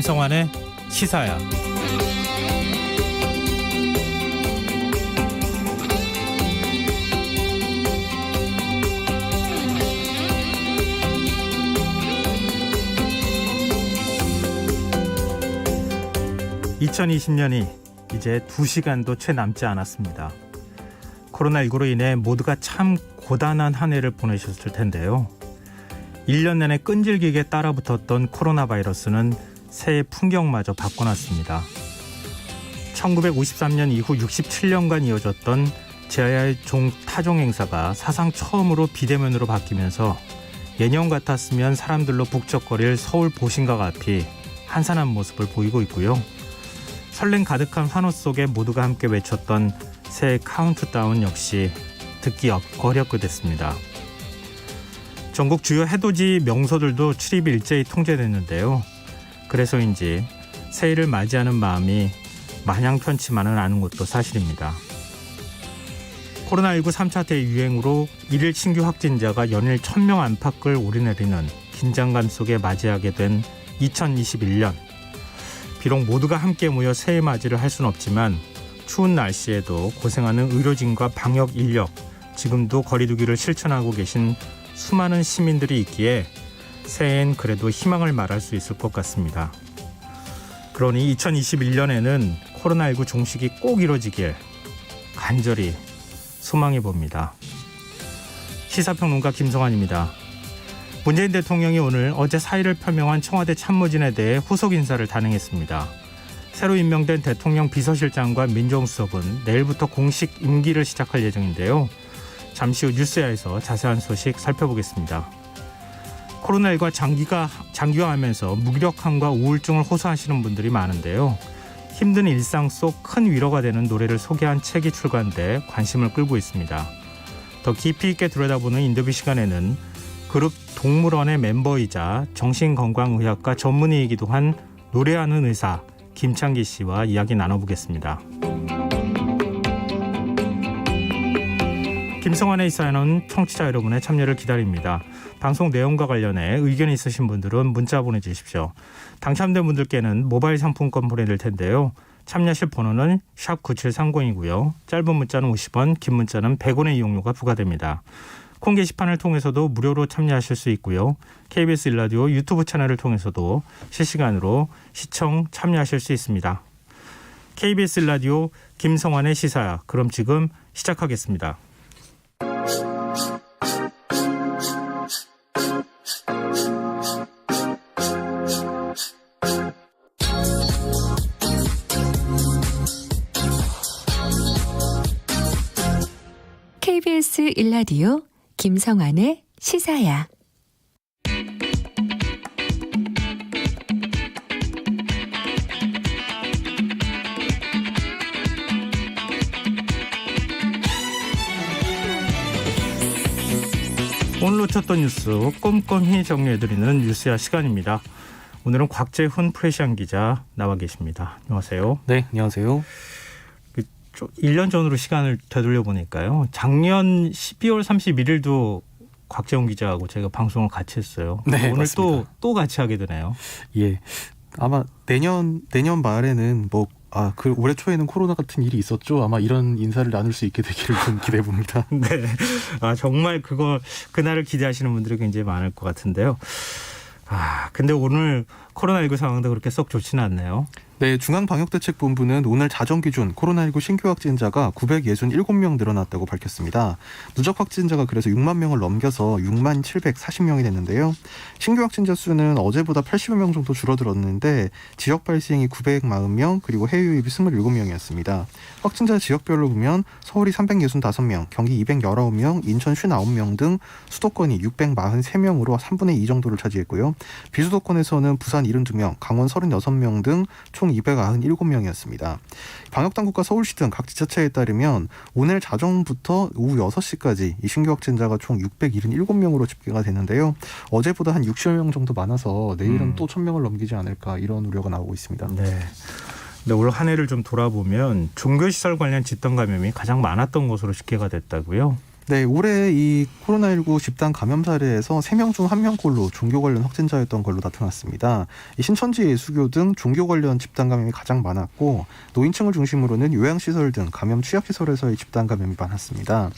김성환의 시사야. (2020년이) 이제 2시간도 채 남지 않았습니다. 코로나19로 인해 모두가 참 고단한 한 해를 보내셨을 텐데요. 1년 내내 끈질기게 따라붙었던 코로나 바이러스는 새해 풍경마저 바꿔놨습니다. 1953년 이후 67년간 이어졌던 제야의 타종 행사가 사상 처음으로 비대면으로 바뀌면서 예년 같았으면 사람들로 북적거릴 서울 보신각 앞이 한산한 모습을 보이고 있고요. 설렘 가득한 환호 속에 모두가 함께 외쳤던 새해 카운트다운 역시 듣기 어렵게 됐습니다. 전국 주요 해돋이 명소들도 출입이 일제히 통제됐는데요. 그래서인지 새해를 맞이하는 마음이 마냥 편치만은 않은 것도 사실입니다. 코로나19 3차 대유행으로 일일 신규 확진자가 연일 1000명 안팎을 오르내리는 긴장감 속에 맞이하게 된 2021년. 비록 모두가 함께 모여 새해 맞이를 할 수는 없지만 추운 날씨에도 고생하는 의료진과 방역 인력, 지금도 거리두기를 실천하고 계신 수많은 시민들이 있기에 새해엔 그래도 희망을 말할 수 있을 것 같습니다. 그러니 2021년에는 코로나19 종식이 꼭 이뤄지길 간절히 소망해 봅니다. 시사평론가 김성환입니다. 문재인 대통령이 오늘 어제 사의를 표명한 청와대 참모진에 대해 후속 인사를 단행했습니다. 새로 임명된 대통령 비서실장과 민정수석은 내일부터 공식 임기를 시작할 예정인데요. 잠시 후 뉴스야에서 자세한 소식 살펴보겠습니다. 코로나19가 장기화하면서 무기력함과 우울증을 호소하시는 분들이 많은데요. 힘든 일상 속 큰 위로가 되는 노래를 소개한 책이 출간돼 관심을 끌고 있습니다. 더 깊이 있게 들여다보는 인터뷰 시간에는 그룹 동물원의 멤버이자 정신건강의학과 전문의이기도 한 노래하는 의사 김창기 씨와 이야기 나눠보겠습니다. 김성환의 시사는 청취자 여러분의 참여를 기다립니다. 방송 내용과 관련해 의견이 있으신 분들은 문자 보내주십시오. 당첨된 분들께는 모바일 상품권 보내드릴 텐데요. 참여하실 번호는 샵 9730이고요. 짧은 문자는 50원, 긴 문자는 100원의 이용료가 부과됩니다. 콩 게시판을 통해서도 무료로 참여하실 수 있고요. KBS 일라디오 유튜브 채널을 통해서도 실시간으로 시청 참여하실 수 있습니다. KBS 일라디오 김성환의 시사야. 그럼 지금 시작하겠습니다. KBS 일라디오 김성환의 시사야. 오늘 놓쳤던 뉴스 꼼꼼히 정리해드리는 뉴스야 시간입니다. 오늘은 곽재훈 프레시안 기자 나와 계십니다. 안녕하세요. 네, 안녕하세요. 1년 전으로 시간을 되돌려 보니까요. 작년 12월 31일도 곽재훈 기자하고 제가 방송을 같이 했어요. 네, 오늘 맞습니다. 또 같이 하게 되네요. 예, 아마 내년 말에는 올해 초에는 코로나 같은 일이 있었죠. 아마 이런 인사를 나눌 수 있게 되기를 좀 기대해 봅니다. 네, 정말 그날을 기대하시는 분들이 굉장히 많을 것 같은데요. 근데 오늘 코로나19 상황도 그렇게 썩 좋지는 않네요. 네, 중앙방역대책본부는 오늘 자정 기준 코로나19 신규 확진자가 967명 늘어났다고 밝혔습니다. 누적 확진자가 그래서 6만 명을 넘겨서 6만 740명이 됐는데요. 신규 확진자 수는 어제보다 80여 명 정도 줄어들었는데 지역 발생이 940명 그리고 해외 유입이 27명이었습니다. 확진자 지역별로 보면 서울이 365명, 경기 219명, 인천 59명 등 수도권이 643명으로 3분의 2 정도를 차지했고요. 비수도권에서는 부산 72명, 강원 36명 등 총 297명이었습니다. 방역당국과 서울시 등 각 지자체에 따르면 오늘 자정부터 오후 6시까지 이 신규 확진자가 총 677명으로 집계가 됐는데요. 어제보다 한 60여 명 정도 많아서 내일은 또 1000명을 넘기지 않을까 이런 우려가 나오고 있습니다. 네. 근데 올 한 해를 좀 돌아보면 종교시설 관련 집단 감염이 가장 많았던 것으로 집계가 됐다고요? 네, 올해 이 코로나19 집단 감염 사례에서 3명 중 1명꼴로 종교 관련 확진자였던 걸로 나타났습니다. 이 신천지 예수교 등 종교 관련 집단 감염이 가장 많았고 노인층을 중심으로는 요양시설 등 감염 취약시설에서의 집단 감염이 많았습니다.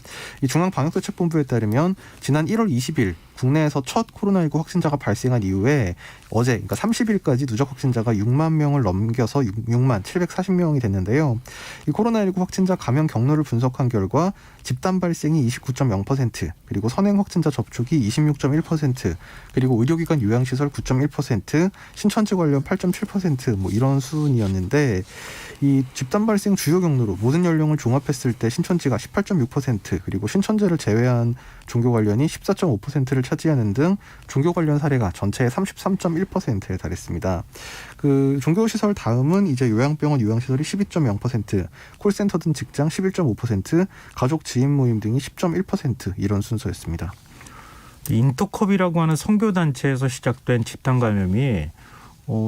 이 중앙방역대책본부에 따르면 지난 1월 20일 국내에서 첫 코로나19 확진자가 발생한 이후에 어제 그러니까 30일까지 누적 확진자가 6만 명을 넘겨서 6만 740명이 됐는데요. 이 코로나19 확진자 감염 경로를 분석한 결과 집단 발생이 29.0%, 그리고 선행 확진자 접촉이 26.1%, 그리고 의료기관 요양시설 9.1%, 신천지 관련 8.7% 뭐 이런 수준이었는데 이 집단 발생 주요 경로로 모든 연령을 종합했을 때 신천지가 18.6%, 그리고 신천지를 제외한 종교 관련이 14.5%를 차지하는 등 종교 관련 사례가 전체의 33.1%에 달했습니다. 그 종교시설 다음은 이제 요양병원 요양시설이 12.0%, 콜센터 등 직장 11.5%, 가족 지인 모임 등이 10.1% 이런 순서였습니다. 인터컵이라고 하는 선교단체에서 시작된 집단 감염이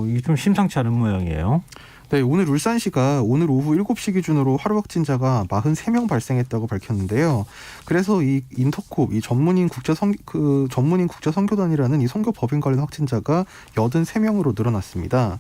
이게 좀 심상치 않은 모양이에요. 네, 오늘 울산시가 오늘 오후 7시 기준으로 하루 확진자가 43명 발생했다고 밝혔는데요. 그래서 이 인터콥, 이 전문인 국제 선교단이라는 이 선교 법인 관련 확진자가 83명으로 늘어났습니다.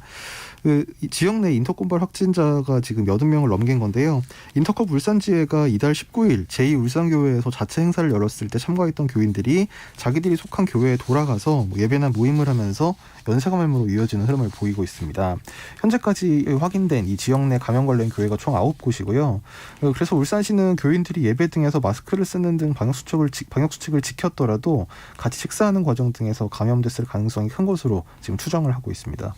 이 지역 내 인터컵발 확진자가 지금 80명을 넘긴 건데요. 인터컵 울산지회가 이달 19일 제2울산교회에서 자체 행사를 열었을 때 참가했던 교인들이 자기들이 속한 교회에 돌아가서 예배나 모임을 하면서 연쇄 감염으로 이어지는 흐름을 보이고 있습니다. 현재까지 확인된 이 지역 내 감염 관련 교회가 총 9곳이고요. 그래서 울산시는 교인들이 예배 등에서 마스크를 쓰는 등 방역 수칙을 지켰더라도 같이 식사하는 과정 등에서 감염됐을 가능성이 큰 것으로 지금 추정을 하고 있습니다.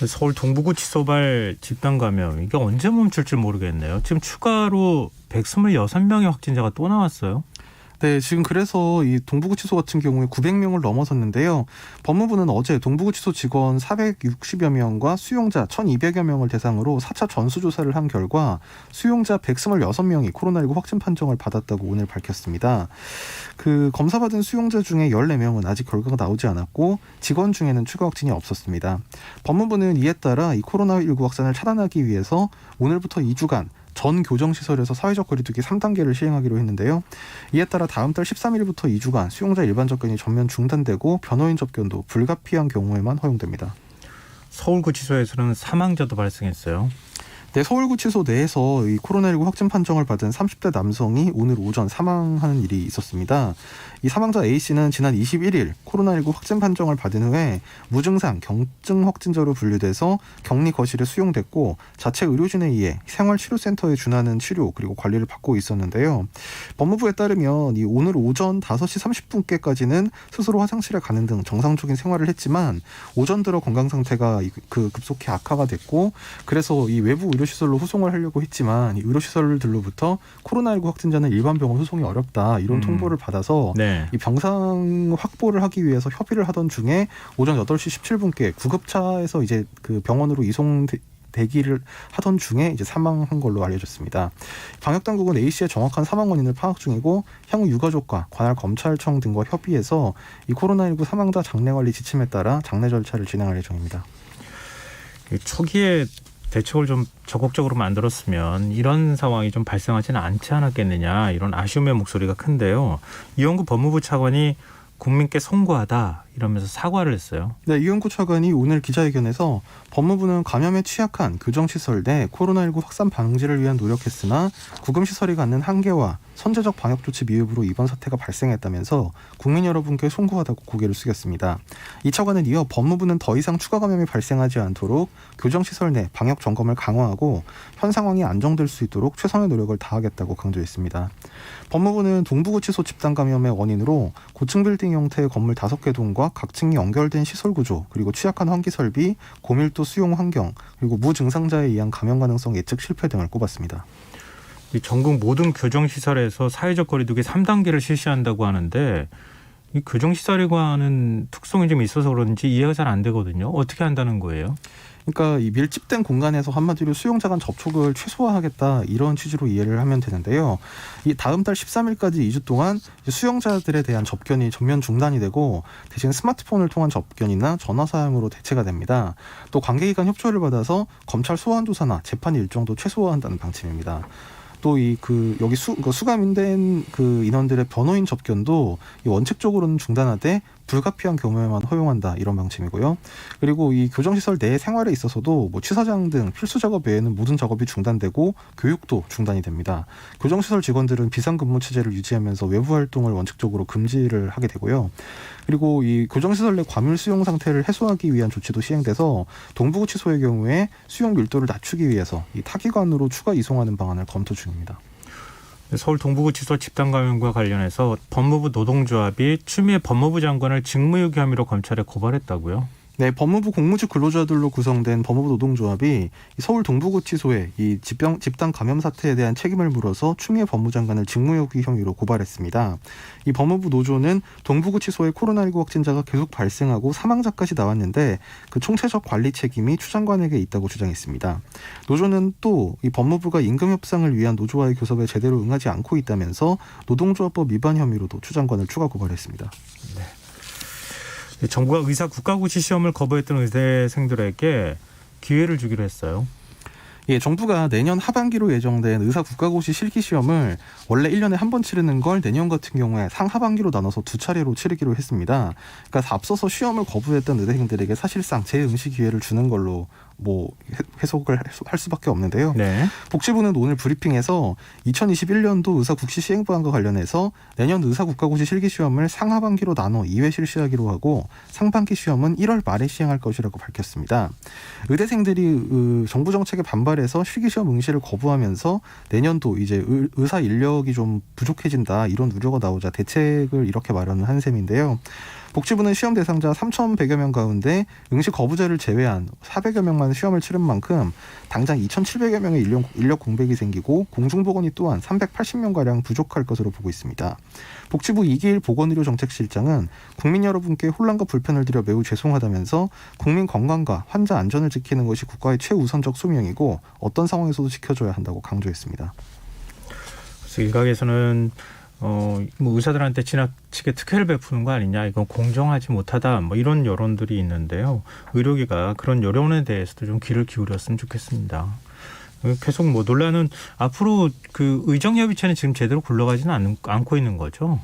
서울 동부구치소발 집단 감염 이게 언제 멈출지 모르겠네요. 지금 추가로 126명의 확진자가 또 나왔어요. 네, 지금 그래서 이 동부구치소 같은 경우에 900명을 넘어섰는데요. 법무부는 어제 동부구치소 직원 460여 명과 수용자 1,200여 명을 대상으로 4차 전수조사를 한 결과 수용자 126명이 코로나19 확진 판정을 받았다고 오늘 밝혔습니다. 그 검사받은 수용자 중에 14명은 아직 결과가 나오지 않았고 직원 중에는 추가 확진이 없었습니다. 법무부는 이에 따라 이 코로나19 확산을 차단하기 위해서 오늘부터 2주간 전 교정시설에서 사회적 거리두기 3단계를 시행하기로 했는데요. 이에 따라 다음 달 13일부터 2주간 수용자 일반 접견이 전면 중단되고 변호인 접견도 불가피한 경우에만 허용됩니다. 서울구치소에서는 사망자도 발생했어요. 네, 서울구치소 내에서 이 코로나19 확진 판정을 받은 30대 남성이 오늘 오전 사망하는 일이 있었습니다. 이 사망자 A씨는 지난 21일 코로나19 확진 판정을 받은 후에 무증상 경증 확진자로 분류돼서 격리 거실에 수용됐고 자체 의료진에 의해 생활치료센터에 준하는 치료 그리고 관리를 받고 있었는데요. 법무부에 따르면 이 오늘 오전 5시 30분께까지는 스스로 화장실에 가는 등 정상적인 생활을 했지만 오전 들어 건강 상태가 급속히 악화가 됐고 그래서 이 외부 의료시설로 후송을 하려고 했지만 이 의료시설들로부터 코로나19 확진자는 일반 병원 후송이 어렵다 이런 통보를 받아서 네. 이 병상 확보를 하기 위해서 협의를 하던 중에 오전 8시 17분께 구급차에서 이제 그 병원으로 대기를 하던 중에 이제 사망한 걸로 알려졌습니다. 방역당국은 A씨의 정확한 사망 원인을 파악 중이고 향후 유가족과 관할 검찰청 등과 협의해서 이 코로나19 사망자 장례관리 지침에 따라 장례 절차를 진행할 예정입니다. 초기에 대책을 좀 적극적으로 만들었으면 이런 상황이 좀 발생하지는 않지 않았겠느냐 이런 아쉬움의 목소리가 큰데요. 이용구 법무부 차관이 국민께 송구하다 이러면서 사과를 했어요. 네, 이용구 차관이 오늘 기자회견에서 법무부는 감염에 취약한 교정시설 내 코로나19 확산 방지를 위한 노력했으나 구금시설이 갖는 한계와 선제적 방역조치 미흡으로 이번 사태가 발생했다면서 국민 여러분께 송구하다고 고개를 숙였습니다. 이 차관은 이어 법무부는 더 이상 추가 감염이 발생하지 않도록 교정시설 내 방역 점검을 강화하고 현 상황이 안정될 수 있도록 최선의 노력을 다하겠다고 강조했습니다. 법무부는 동부구치소 집단 감염의 원인으로 고층 빌딩 형태의 건물 5개 동과 각 층이 연결된 시설 구조, 그리고 취약한 환기 설비, 고밀도 수용 환경, 그리고 무증상자에 의한 감염 가능성 예측 실패 등을 꼽았습니다. 이 전국 모든 교정시설에서 사회적 거리두기 3단계를 실시한다고 하는데 이 교정시설에 관한 특성이 좀 있어서 그런지 이해가 잘 안 되거든요. 어떻게 한다는 거예요? 그러니까 이 밀집된 공간에서 한마디로 수용자 간 접촉을 최소화하겠다 이런 취지로 이해를 하면 되는데요. 이 다음 달 13일까지 2주 동안 수용자들에 대한 접견이 전면 중단이 되고 대신 스마트폰을 통한 접견이나 전화 사용으로 대체가 됩니다. 또 관계기관 협조를 받아서 검찰 소환 조사나 재판 일정도 최소화한다는 방침입니다. 또 여기 수감된 그 인원들의 변호인 접견도 원칙적으로는 중단하되 불가피한 경우에만 허용한다 이런 방침이고요. 그리고 이 교정시설 내 생활에 있어서도 뭐 취사장 등 필수 작업 외에는 모든 작업이 중단되고 교육도 중단이 됩니다. 교정시설 직원들은 비상근무 체제를 유지하면서 외부 활동을 원칙적으로 금지를 하게 되고요. 그리고 이 교정시설 내 과밀 수용 상태를 해소하기 위한 조치도 시행돼서 동부구치소의 경우에 수용 밀도를 낮추기 위해서 이 타기관으로 추가 이송하는 방안을 검토 중입니다. 서울 동부구치소 집단 감염과 관련해서 법무부 노동조합이 추미애 법무부 장관을 직무유기 혐의로 검찰에 고발했다고요? 네, 법무부 공무직 근로자들로 구성된 법무부 노동조합이 서울 동부구치소의 이 집단 감염 사태에 대한 책임을 물어서 추미애 법무장관을 직무유기 혐의로 고발했습니다. 이 법무부 노조는 동부구치소의 코로나19 확진자가 계속 발생하고 사망자까지 나왔는데 그 총체적 관리 책임이 추 장관에게 있다고 주장했습니다. 노조는 또 이 법무부가 임금 협상을 위한 노조와의 교섭에 제대로 응하지 않고 있다면서 노동조합법 위반 혐의로도 추 장관을 추가 고발했습니다. 네. 정부가 의사 국가고시 시험을 거부했던 의대생들에게 기회를 주기로 했어요. 예, 정부가 내년 하반기로 예정된 의사 국가고시 실기시험을 원래 1년에 한 번 치르는 걸 내년 같은 경우에 상하반기로 나눠서 2차례로 치르기로 했습니다. 그러니까 앞서서 시험을 거부했던 의대생들에게 사실상 재응시 기회를 주는 걸로 뭐 해석을 할 수밖에 없는데요. 네. 복지부는 오늘 브리핑에서 2021년도 의사 국시 시행 방안과 관련해서 내년 의사 국가고시 실기 시험을 상하반기로 나눠 2회 실시하기로 하고 상반기 시험은 1월 말에 시행할 것이라고 밝혔습니다. 의대생들이 정부 정책에 반발해서 실기 시험 응시를 거부하면서 내년도 이제 의사 인력이 좀 부족해진다 이런 우려가 나오자 대책을 이렇게 마련을 한 셈인데요. 복지부는 시험 대상자 3,100여 명 가운데 응시 거부자를 제외한 400여 명만 시험을 치른 만큼 당장 2,700여 명의 인력 공백이 생기고 공중보건이 또한 380명가량 부족할 것으로 보고 있습니다. 복지부 이기일 보건의료정책실장은 국민 여러분께 혼란과 불편을 드려 매우 죄송하다면서 국민 건강과 환자 안전을 지키는 것이 국가의 최우선적 소명이고 어떤 상황에서도 지켜줘야 한다고 강조했습니다. 그래서 일각에서는 뭐 의사들한테 지나치게 특혜를 베푸는 거 아니냐, 이건 공정하지 못하다, 뭐 이런 여론들이 있는데요. 의료계가 그런 여론에 대해서도 좀 귀를 기울였으면 좋겠습니다. 계속 뭐 논란은 앞으로 그 의정협의체는 지금 제대로 굴러가지는 않고 있는 거죠.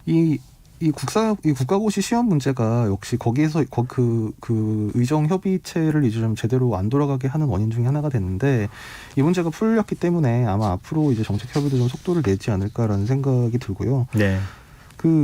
이 국가고시 시험 문제가 역시 거기에서 그 의정 협의체를 이제 좀 제대로 안 돌아가게 하는 원인 중에 하나가 됐는데 이 문제가 풀렸기 때문에 아마 앞으로 이제 정책 협의도 좀 속도를 내지 않을까라는 생각이 들고요. 네.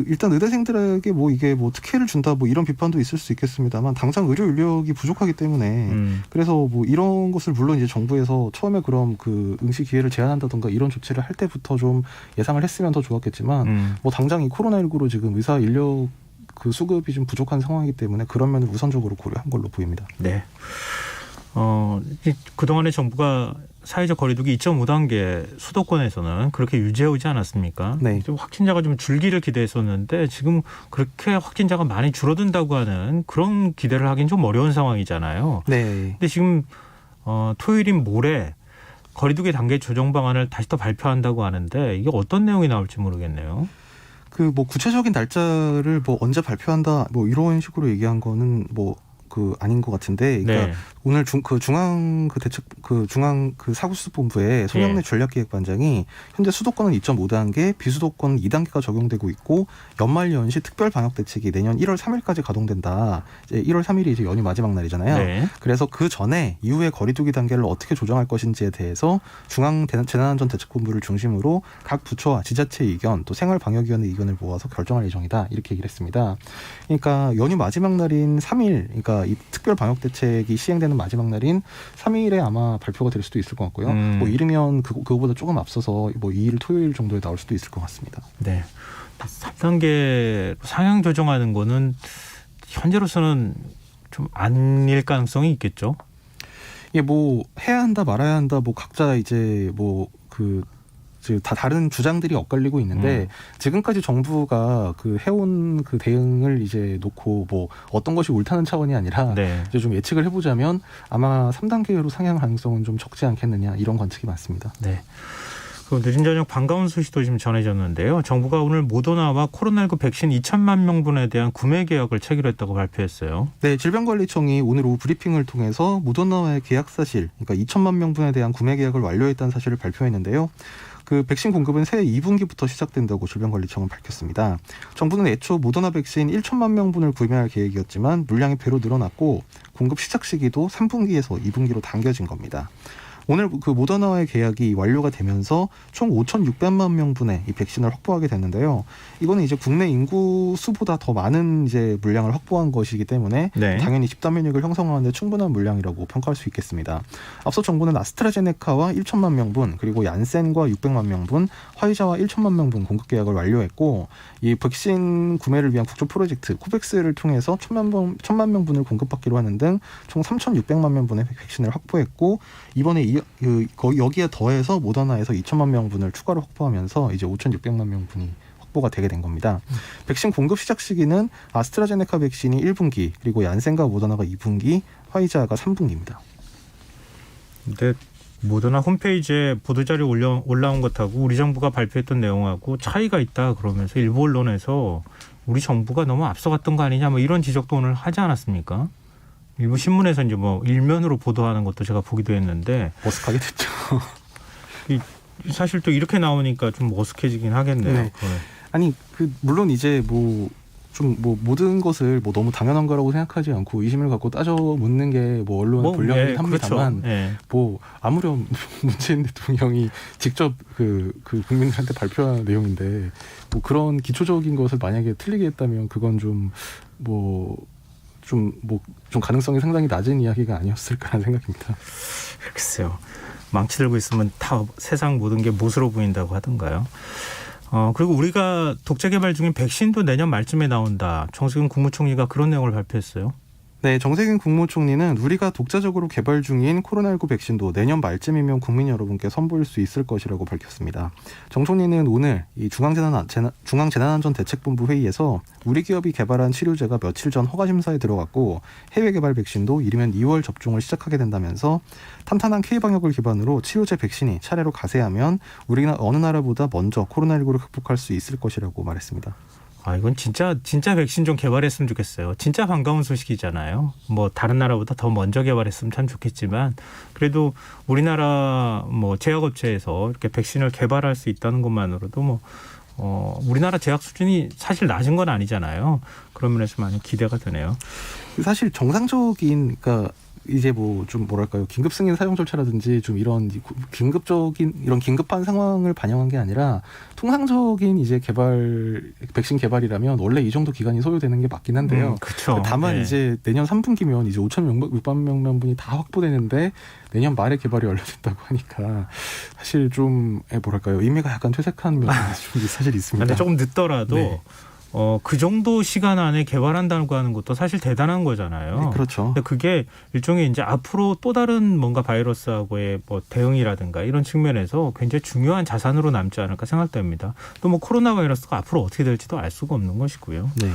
일단 의대생들에게 뭐 이게 뭐 특혜를 준다 뭐 이런 비판도 있을 수 있겠습니다만 당장 의료 인력이 부족하기 때문에 그래서 뭐 이런 것을 물론 이제 정부에서 처음에 그럼 그 응시 기회를 제한한다던가 이런 조치를 할 때부터 좀 예상을 했으면 더 좋았겠지만 뭐 당장 이 코로나19로 지금 의사 인력 그 수급이 좀 부족한 상황이기 때문에 그런 면을 우선적으로 고려한 걸로 보입니다. 네. 그동안에 정부가 사회적 거리두기 2.5단계 수도권에서는 그렇게 유지해오지 않았습니까? 네. 좀 확진자가 좀 줄기를 기대했었는데 지금 그렇게 확진자가 많이 줄어든다고 하는 그런 기대를 하긴 좀 어려운 상황이잖아요. 네. 근데 지금 토요일인 모레 거리두기 단계 조정 방안을 다시 또 발표한다고 하는데 이게 어떤 내용이 나올지 모르겠네요. 뭐 구체적인 날짜를 뭐 언제 발표한다 뭐 이런 식으로 얘기한 거는 뭐 아닌 것 같은데, 그러니까 네. 오늘 중앙 사구수습본부의 송영래 전략기획반장이 현재 수도권은 2.5단계, 비수도권은 2단계가 적용되고 있고 연말 연시 특별 방역 대책이 내년 1월 3일까지 가동된다. 이제 1월 3일이 이제 연휴 마지막 날이잖아요. 네. 그래서 그 전에 이후에 거리두기 단계를 어떻게 조정할 것인지에 대해서 중앙 재난안전대책본부를 중심으로 각 부처와 지자체 의견, 또 생활방역위원회 의견을 모아서 결정할 예정이다. 이렇게 얘기를 했습니다. 그러니까 연휴 마지막 날인 3일, 그러니까 이 특별 방역 대책이 시행되는 마지막 날인 3일에 아마 발표가 될 수도 있을 것 같고요. 뭐 이르면 그거보다 조금 앞서서 뭐 2일 토요일 정도에 나올 수도 있을 것 같습니다. 네. 3단계 상향 조정하는 거는 현재로서는 좀 아닐 가능성이 있겠죠. 이게 뭐 해야 한다 말아야 한다 뭐 각자 이제 다 다른 주장들이 엇갈리고 있는데 지금까지 정부가 해온 대응을 이제 놓고 뭐 어떤 것이 옳다는 차원이 아니라 네. 이제 좀 예측을 해보자면 아마 3단계로 상향 가능성은 좀 적지 않겠느냐 이런 관측이 많습니다. 네. 늦은 저녁 반가운 소식도 지금 전해졌는데요. 정부가 오늘 모더나와 코로나19 백신 2천만 명분에 대한 구매 계약을 체결했다고 발표했어요. 네, 질병관리청이 오늘 오후 브리핑을 통해서 모더나와의 계약 사실, 그러니까 2천만 명분에 대한 구매 계약을 완료했다는 사실을 발표했는데요. 그 백신 공급은 새해 2분기부터 시작된다고 질병관리청은 밝혔습니다. 정부는 애초 모더나 백신 1천만 명분을 구매할 계획이었지만 물량이 배로 늘어났고 공급 시작 시기도 3분기에서 2분기로 당겨진 겁니다. 오늘 그 모더나와의 계약이 완료가 되면서 총 5,600만 명분의 이 백신을 확보하게 됐는데요. 이거는 이제 국내 인구 수보다 더 많은 이제 물량을 확보한 것이기 때문에 네. 당연히 집단 면역을 형성하는 데 충분한 물량이라고 평가할 수 있겠습니다. 앞서 정부는 아스트라제네카와 1천만 명분, 그리고 얀센과 600만 명분, 화이자와 1천만 명분 공급 계약을 완료했고, 이 백신 구매를 위한 국조 프로젝트 코백스를 통해서 1천만 명분을 공급받기로 하는 등 총 3,600만 명분의 백신을 확보했고, 이번에 여기에 더해서 모더나에서 2천만 명분을 추가로 확보하면서 이제 5,600만 명분이 확보가 되게 된 겁니다. 백신 공급 시작 시기는 아스트라제네카 백신이 1분기, 그리고 얀센과 모더나가 2분기, 화이자가 3분기입니다. 근데 모더나 홈페이지에 보도자료 올라온 것하고 우리 정부가 발표했던 내용하고 차이가 있다 그러면서 일부 언론에서 우리 정부가 너무 앞서갔던 거 아니냐 뭐 이런 지적도 오늘 하지 않았습니까? 일부 신문에서 이제 뭐 일면으로 보도하는 것도 제가 보기도 했는데 머쓱하게 됐죠. 사실 또 이렇게 나오니까 좀 어색해지긴 하겠네요. 네. 아니 물론 이제 모든 것을 모두 당연한 거라고 생각하지 않고 의심을 갖고 따져 묻는 게 언론의 본령이긴 합니다만, 그렇죠. 네. 아무렴 문재인 대통령이 직접 그 국민들한테 발표한 내용인데 그런 기초적인 것을 만약에 틀리게 했다면 그건 좀 가능성이 상당히 낮은 이야기가 아니었을까라는 생각입니다. 글쎄요. 망치 들고 있으면 다 세상 모든 게 못으로 보인다고 하던가요. 그리고 우리가 독자 개발 중인 백신도 내년 말쯤에 나온다. 정세균 국무총리가 그런 내용을 발표했어요. 네, 정세균 국무총리는 우리가 독자적으로 개발 중인 코로나19 백신도 내년 말쯤이면 국민 여러분께 선보일 수 있을 것이라고 밝혔습니다. 정 총리는 오늘 이 중앙재난안전대책본부 회의에서 우리 기업이 개발한 치료제가 며칠 전 허가 심사에 들어갔고 해외 개발 백신도 이르면 2월 접종을 시작하게 된다면서 탄탄한 K방역을 기반으로 치료제 백신이 차례로 가세하면 우리가 어느 나라보다 먼저 코로나19를 극복할 수 있을 것이라고 말했습니다. 이건 진짜 백신 좀 개발했으면 좋겠어요. 진짜 반가운 소식이잖아요. 다른 나라보다 더 먼저 개발했으면 참 좋겠지만 그래도 우리나라 제약업체에서 이렇게 백신을 개발할 수 있다는 것만으로도 우리나라 제약 수준이 사실 낮은 건 아니잖아요. 그런 면에서 많이 기대가 되네요. 사실 정상적인 이제 긴급 승인 사용 절차라든지 좀 이런 긴급한 상황을 반영한 게 아니라 통상적인 이제 백신 개발이라면 원래 이 정도 기간이 소요되는 게 맞긴 한데요. 그렇죠. 다만 네. 이제 내년 3분기면 이제 5,600만 명분이 다 확보되는데 내년 말에 개발이 완료된다고 하니까 사실 좀 의미가 약간 퇴색한 면이 사실 있습니다. 근데 조금 늦더라도 네. 그 정도 시간 안에 개발한다고 하는 것도 사실 대단한 거잖아요. 네, 그렇죠. 근데 그게 일종의 이제 앞으로 또 다른 뭔가 바이러스하고의 대응이라든가 이런 측면에서 굉장히 중요한 자산으로 남지 않을까 생각됩니다. 또 코로나 바이러스가 앞으로 어떻게 될지도 알 수가 없는 것이고요. 네.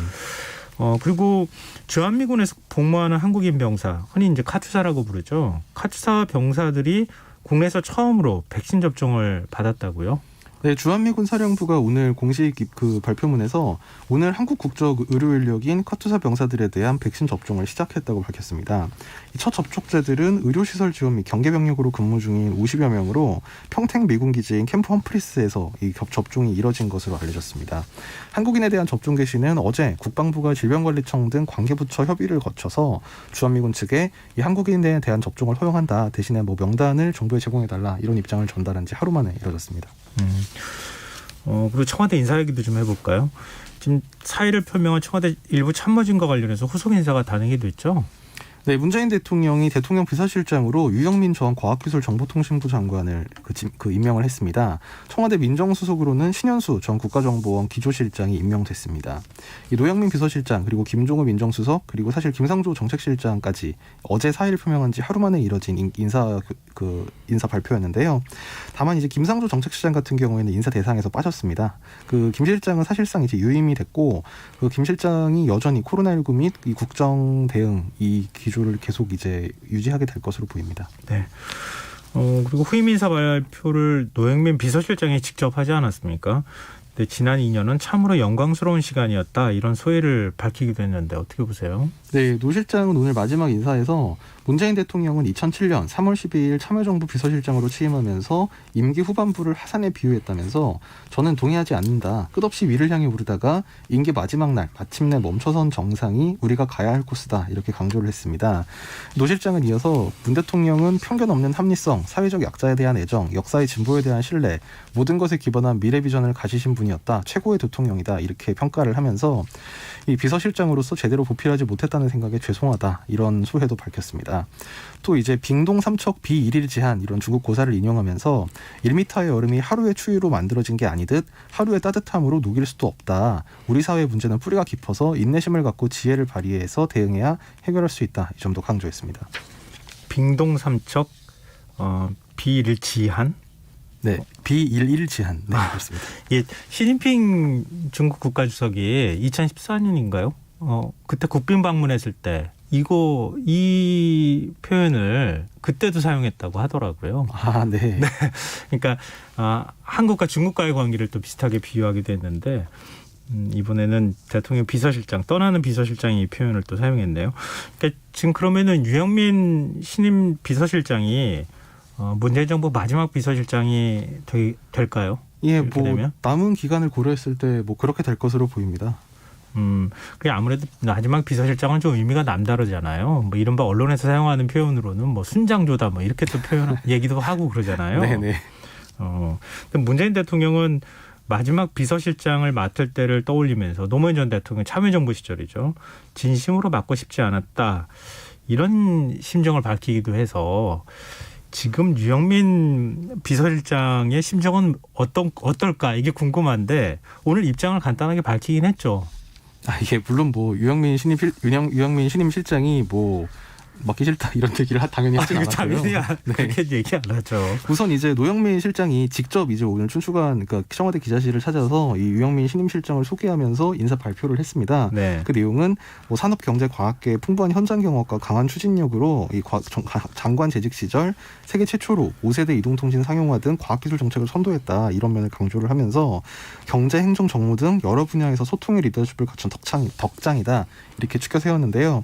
그리고 주한미군에서 복무하는 한국인 병사, 흔히 이제 카투사라고 부르죠. 카투사 병사들이 국내에서 처음으로 백신 접종을 받았다고요. 네, 주한미군 사령부가 오늘 공식 발표문에서 오늘 한국 국적 의료 인력인 카투사 병사들에 대한 백신 접종을 시작했다고 밝혔습니다. 이 첫 접촉자들은 의료시설 지원 및 경계병력으로 근무 중인 50여 명으로 평택 미군 기지인 캠프 험프리스에서 이 접종이 이뤄진 것으로 알려졌습니다. 한국인에 대한 접종 개시는 어제 국방부가 질병관리청 등 관계부처 협의를 거쳐서 주한미군 측에 이 한국인에 대한 접종을 허용한다. 대신에 명단을 정부에 제공해달라 이런 입장을 전달한 지 하루 만에 이뤄졌습니다. 그리고 청와대 인사 얘기도 좀 해볼까요? 지금 사의를 표명한 청와대 일부 참모진과 관련해서 후속 인사가 단행이 됐죠? 네, 문재인 대통령이 대통령 비서실장으로 유영민 전 과학기술정보통신부 장관을 임명을 했습니다. 청와대 민정수석으로는 신현수 전 국가정보원 기조실장이 임명됐습니다. 이 노영민 비서실장 그리고 김종우 민정수석 그리고 사실 김상조 정책실장까지 어제 사의를 표명한 지 하루 만에 이뤄진 인사 발표였는데요. 다만 이제 김상조 정책실장 같은 경우에는 인사 대상에서 빠졌습니다. 김 실장은 사실상 이제 유임이 됐고 김 실장이 여전히 코로나19 및 이 국정 대응 이 기조를 계속 이제 유지하게 될 것으로 보입니다. 네. 그리고 후임 인사 발표를 노영민 비서실장이 직접 하지 않았습니까? 근데 지난 2년은 참으로 영광스러운 시간이었다. 이런 소회를 밝히기도 했는데 어떻게 보세요? 네, 노 실장은 오늘 마지막 인사에서 문재인 대통령은 2007년 3월 12일 참여정부 비서실장으로 취임하면서 임기 후반부를 하산에 비유했다면서 저는 동의하지 않는다. 끝없이 위를 향해 오르다가 임기 마지막 날 마침내 멈춰선 정상이 우리가 가야 할 코스다. 이렇게 강조를 했습니다. 노 실장은 이어서 문 대통령은 편견 없는 합리성, 사회적 약자에 대한 애정, 역사의 진보에 대한 신뢰, 모든 것에 기반한 미래 비전을 가지신 분이었다. 최고의 대통령이다. 이렇게 평가를 하면서 이 비서실장으로서 제대로 보필하지 못했다는 생각에 죄송하다. 이런 소회도 밝혔습니다. 또 이제 빙동 삼척 비일일 제한 이런 중국 고사를 인용하면서 1m의 얼음이 하루의 추위로 만들어진 게 아니듯 하루의 따뜻함으로 녹일 수도 없다. 우리 사회의 문제는 뿌리가 깊어서 인내심을 갖고 지혜를 발휘해서 대응해야 해결할 수 있다. 이 점도 강조했습니다. 빙동 삼척 비일 지한? 네, 비일일 제한. 네, 그렇습니다. 예, 시진핑 중국 국가주석이 2014년인가요? 그때 국빈 방문했을 때 이 표현을 그때도 사용했다고 하더라고요. 아, 네. 네. 그러니까 한국과 중국과의 관계를 또 비슷하게 비유하기도 했는데 이번에는 대통령 비서실장 떠나는 비서실장이 이 표현을 또 사용했네요. 그러니까 지금 그러면은 유영민 신임 비서실장이 문재인 정부 마지막 비서실장이 될까요? 예, 이렇게 되면? 남은 기간을 고려했을 때 그렇게 될 것으로 보입니다. 그게 아무래도 마지막 비서실장은 좀 의미가 남다르잖아요. 뭐 이른바 언론에서 사용하는 표현으로는 뭐 순장조다 뭐 이렇게 또 얘기도 하고 그러잖아요. 네네. 근데 문재인 대통령은 마지막 비서실장을 맡을 때를 떠올리면서 노무현 전 대통령 참여정부 시절이죠. 진심으로 맡고 싶지 않았다. 이런 심정을 밝히기도 해서 지금 유영민 비서실장의 심정은 어떨까 이게 궁금한데 오늘 입장을 간단하게 밝히긴 했죠. 이게 물론 유영민 신임 실장이 맡기 싫다 이런 얘기를 당연히 하진 않았고요. 당연히 그렇게 얘기 안 하죠. 우선 이제 노영민 실장이 직접 이제 오늘 춘추관 그러니까 청와대 기자실을 찾아서 이 유영민 신임 실장을 소개하면서 인사 발표를 했습니다. 네. 그 내용은 산업경제과학계의 풍부한 현장 경험과 강한 추진력으로 이 장관 재직 시절 세계 최초로 5세대 이동통신 상용화 등 과학기술 정책을 선도했다 이런 면을 강조를 하면서 경제, 행정, 정무 등 여러 분야에서 소통의 리더십을 갖춘 덕장이다 이렇게 추켜 세웠는데요.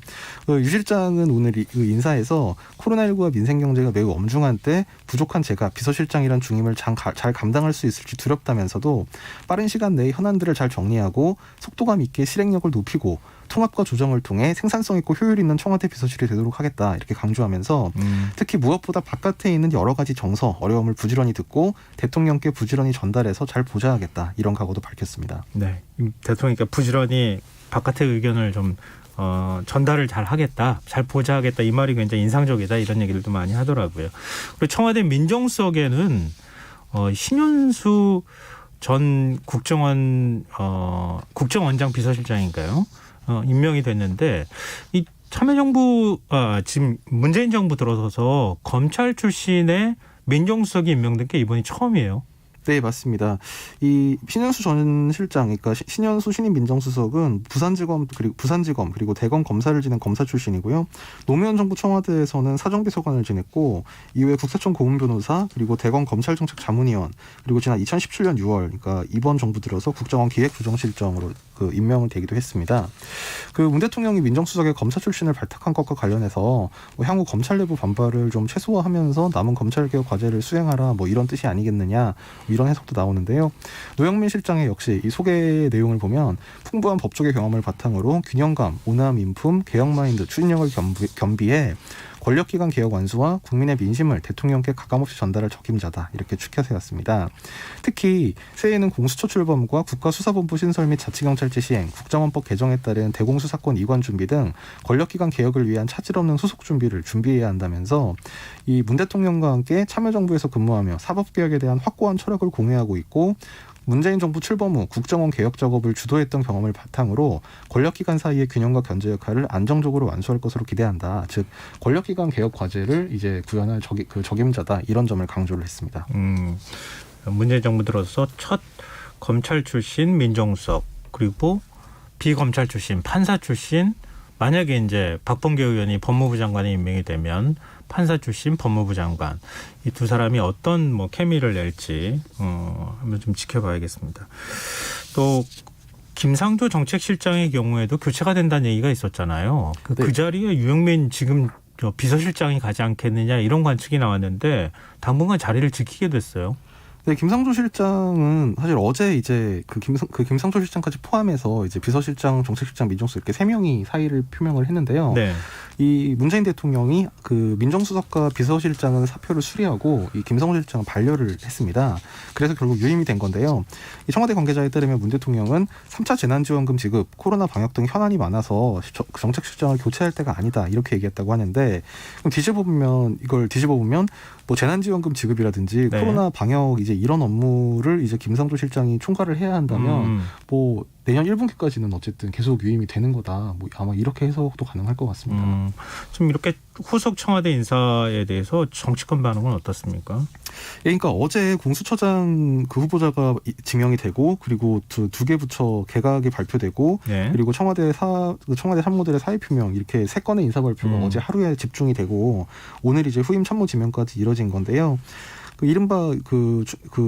유 실장은 오늘 그 인사에서 코로나19와 민생경제가 매우 엄중한 때 부족한 제가 비서실장이란 중임을 잘 감당할 수 있을지 두렵다면서도 빠른 시간 내에 현안들을 잘 정리하고 속도감 있게 실행력을 높이고 통합과 조정을 통해 생산성 있고 효율 있는 청와대 비서실이 되도록 하겠다 이렇게 강조하면서 특히 무엇보다 바깥에 있는 여러 가지 정서, 어려움을 부지런히 듣고 대통령께 부지런히 전달해서 잘 보좌하겠다 이런 각오도 밝혔습니다. 네, 대통령께 부지런히 바깥의 의견을 좀 전달을 잘 하겠다, 잘 보좌하겠다 이 말이 굉장히 인상적이다 이런 얘기들도 많이 하더라고요. 그리고 청와대 민정수석에는 신윤수 전 국정원장 비서실장인가요? 임명이 됐는데 이 참여정부 지금 문재인 정부 들어서서 검찰 출신의 민정수석이 임명된 게 이번이 처음이에요. 네, 맞습니다. 이 신현수 전 실장, 그러니까 신현수 신임 민정수석은 부산지검 그리고 대검 검사를 지낸 검사 출신이고요. 노무현 정부 청와대에서는 사정비서관을 지냈고 이후에 국세청 고문변호사 그리고 대검 검찰정책 자문위원 그리고 지난 2017년 6월, 그러니까 이번 정부 들어서 국정원 기획조정실장으로 임명을 되기도 했습니다. 문 대통령이 민정수석의 검사 출신을 발탁한 것과 관련해서 향후 검찰 내부 반발을 좀 최소화하면서 남은 검찰개혁 과제를 수행하라 이런 뜻이 아니겠느냐 이런 해석도 나오는데요. 노영민 실장의 역시 이 소개 내용을 보면 풍부한 법조계 경험을 바탕으로 균형감, 오남, 인품, 개혁 마인드, 추진력을 겸비해 권력기관 개혁 완수와 국민의 민심을 대통령께 가감없이 전달할 적임자다 이렇게 추켜 세웠습니다. 특히 새해에는 공수처출범과 국가수사본부 신설 및 자치경찰제 시행, 국정원법 개정에 따른 대공수사권 이관 준비 등 권력기관 개혁을 위한 차질 없는 수속 준비를 준비해야 한다면서 이 문 대통령과 함께 참여정부에서 근무하며 사법개혁에 대한 확고한 철학을 공유하고 있고 문재인 정부 출범 후 국정원 개혁 작업을 주도했던 경험을 바탕으로 권력기관 사이의 균형과 견제 역할을 안정적으로 완수할 것으로 기대한다. 즉 권력기관 개혁 과제를 이제 구현할 적임자다 이런 점을 강조를 했습니다. 문재인 정부 들어서 첫 검찰 출신 민정수석 그리고 비검찰 출신 판사 출신 만약에 이제 박범계 의원이 법무부 장관에 임명이 되면 판사 출신 법무부 장관. 이 두 사람이 어떤 뭐 케미를 낼지 한번 좀 지켜봐야겠습니다. 또 김상조 정책실장의 경우에도 교체가 된다는 얘기가 있었잖아요. 그 자리에 유영민 지금 비서실장이 가지 않겠느냐 이런 관측이 나왔는데 당분간 자리를 지키게 됐어요. 네, 김상조 실장은 사실 어제 이제 김상조 실장까지 포함해서 이제 비서실장, 정책실장, 민정수석 이렇게 3명이 사의를 표명을 했는데요. 네. 이 문재인 대통령이 그 민정수석과 비서실장은 사표를 수리하고 이 김상조 실장은 반려를 했습니다. 그래서 결국 유임이 된 건데요. 이 청와대 관계자에 따르면 문 대통령은 3차 재난지원금 지급, 코로나 방역 등 현안이 많아서 정책실장을 교체할 때가 아니다 이렇게 얘기했다고 하는데 그럼 이걸 뒤집어 보면 뭐 재난지원금 지급이라든지 네. 코로나 방역 이제 이런 업무를 이제 김상조 실장이 총괄을 해야 한다면 뭐 내년 1분기까지는 어쨌든 계속 유임이 되는 거다. 뭐 아마 이렇게 해석도 가능할 것 같습니다. 좀 이렇게 후속 청와대 인사에 대해서 정치권 반응은 어떻습니까? 예, 그러니까 어제 공수처장 그 후보자가 지명이 되고 그리고 두 개 부처 개각이 발표되고 네. 그리고 청와대 참모들의 사의 표명 이렇게 세 건의 인사 발표가 어제 하루에 집중이 되고 오늘 이제 후임 참모 지명까지 이뤄진 건데요. 그 이른바 그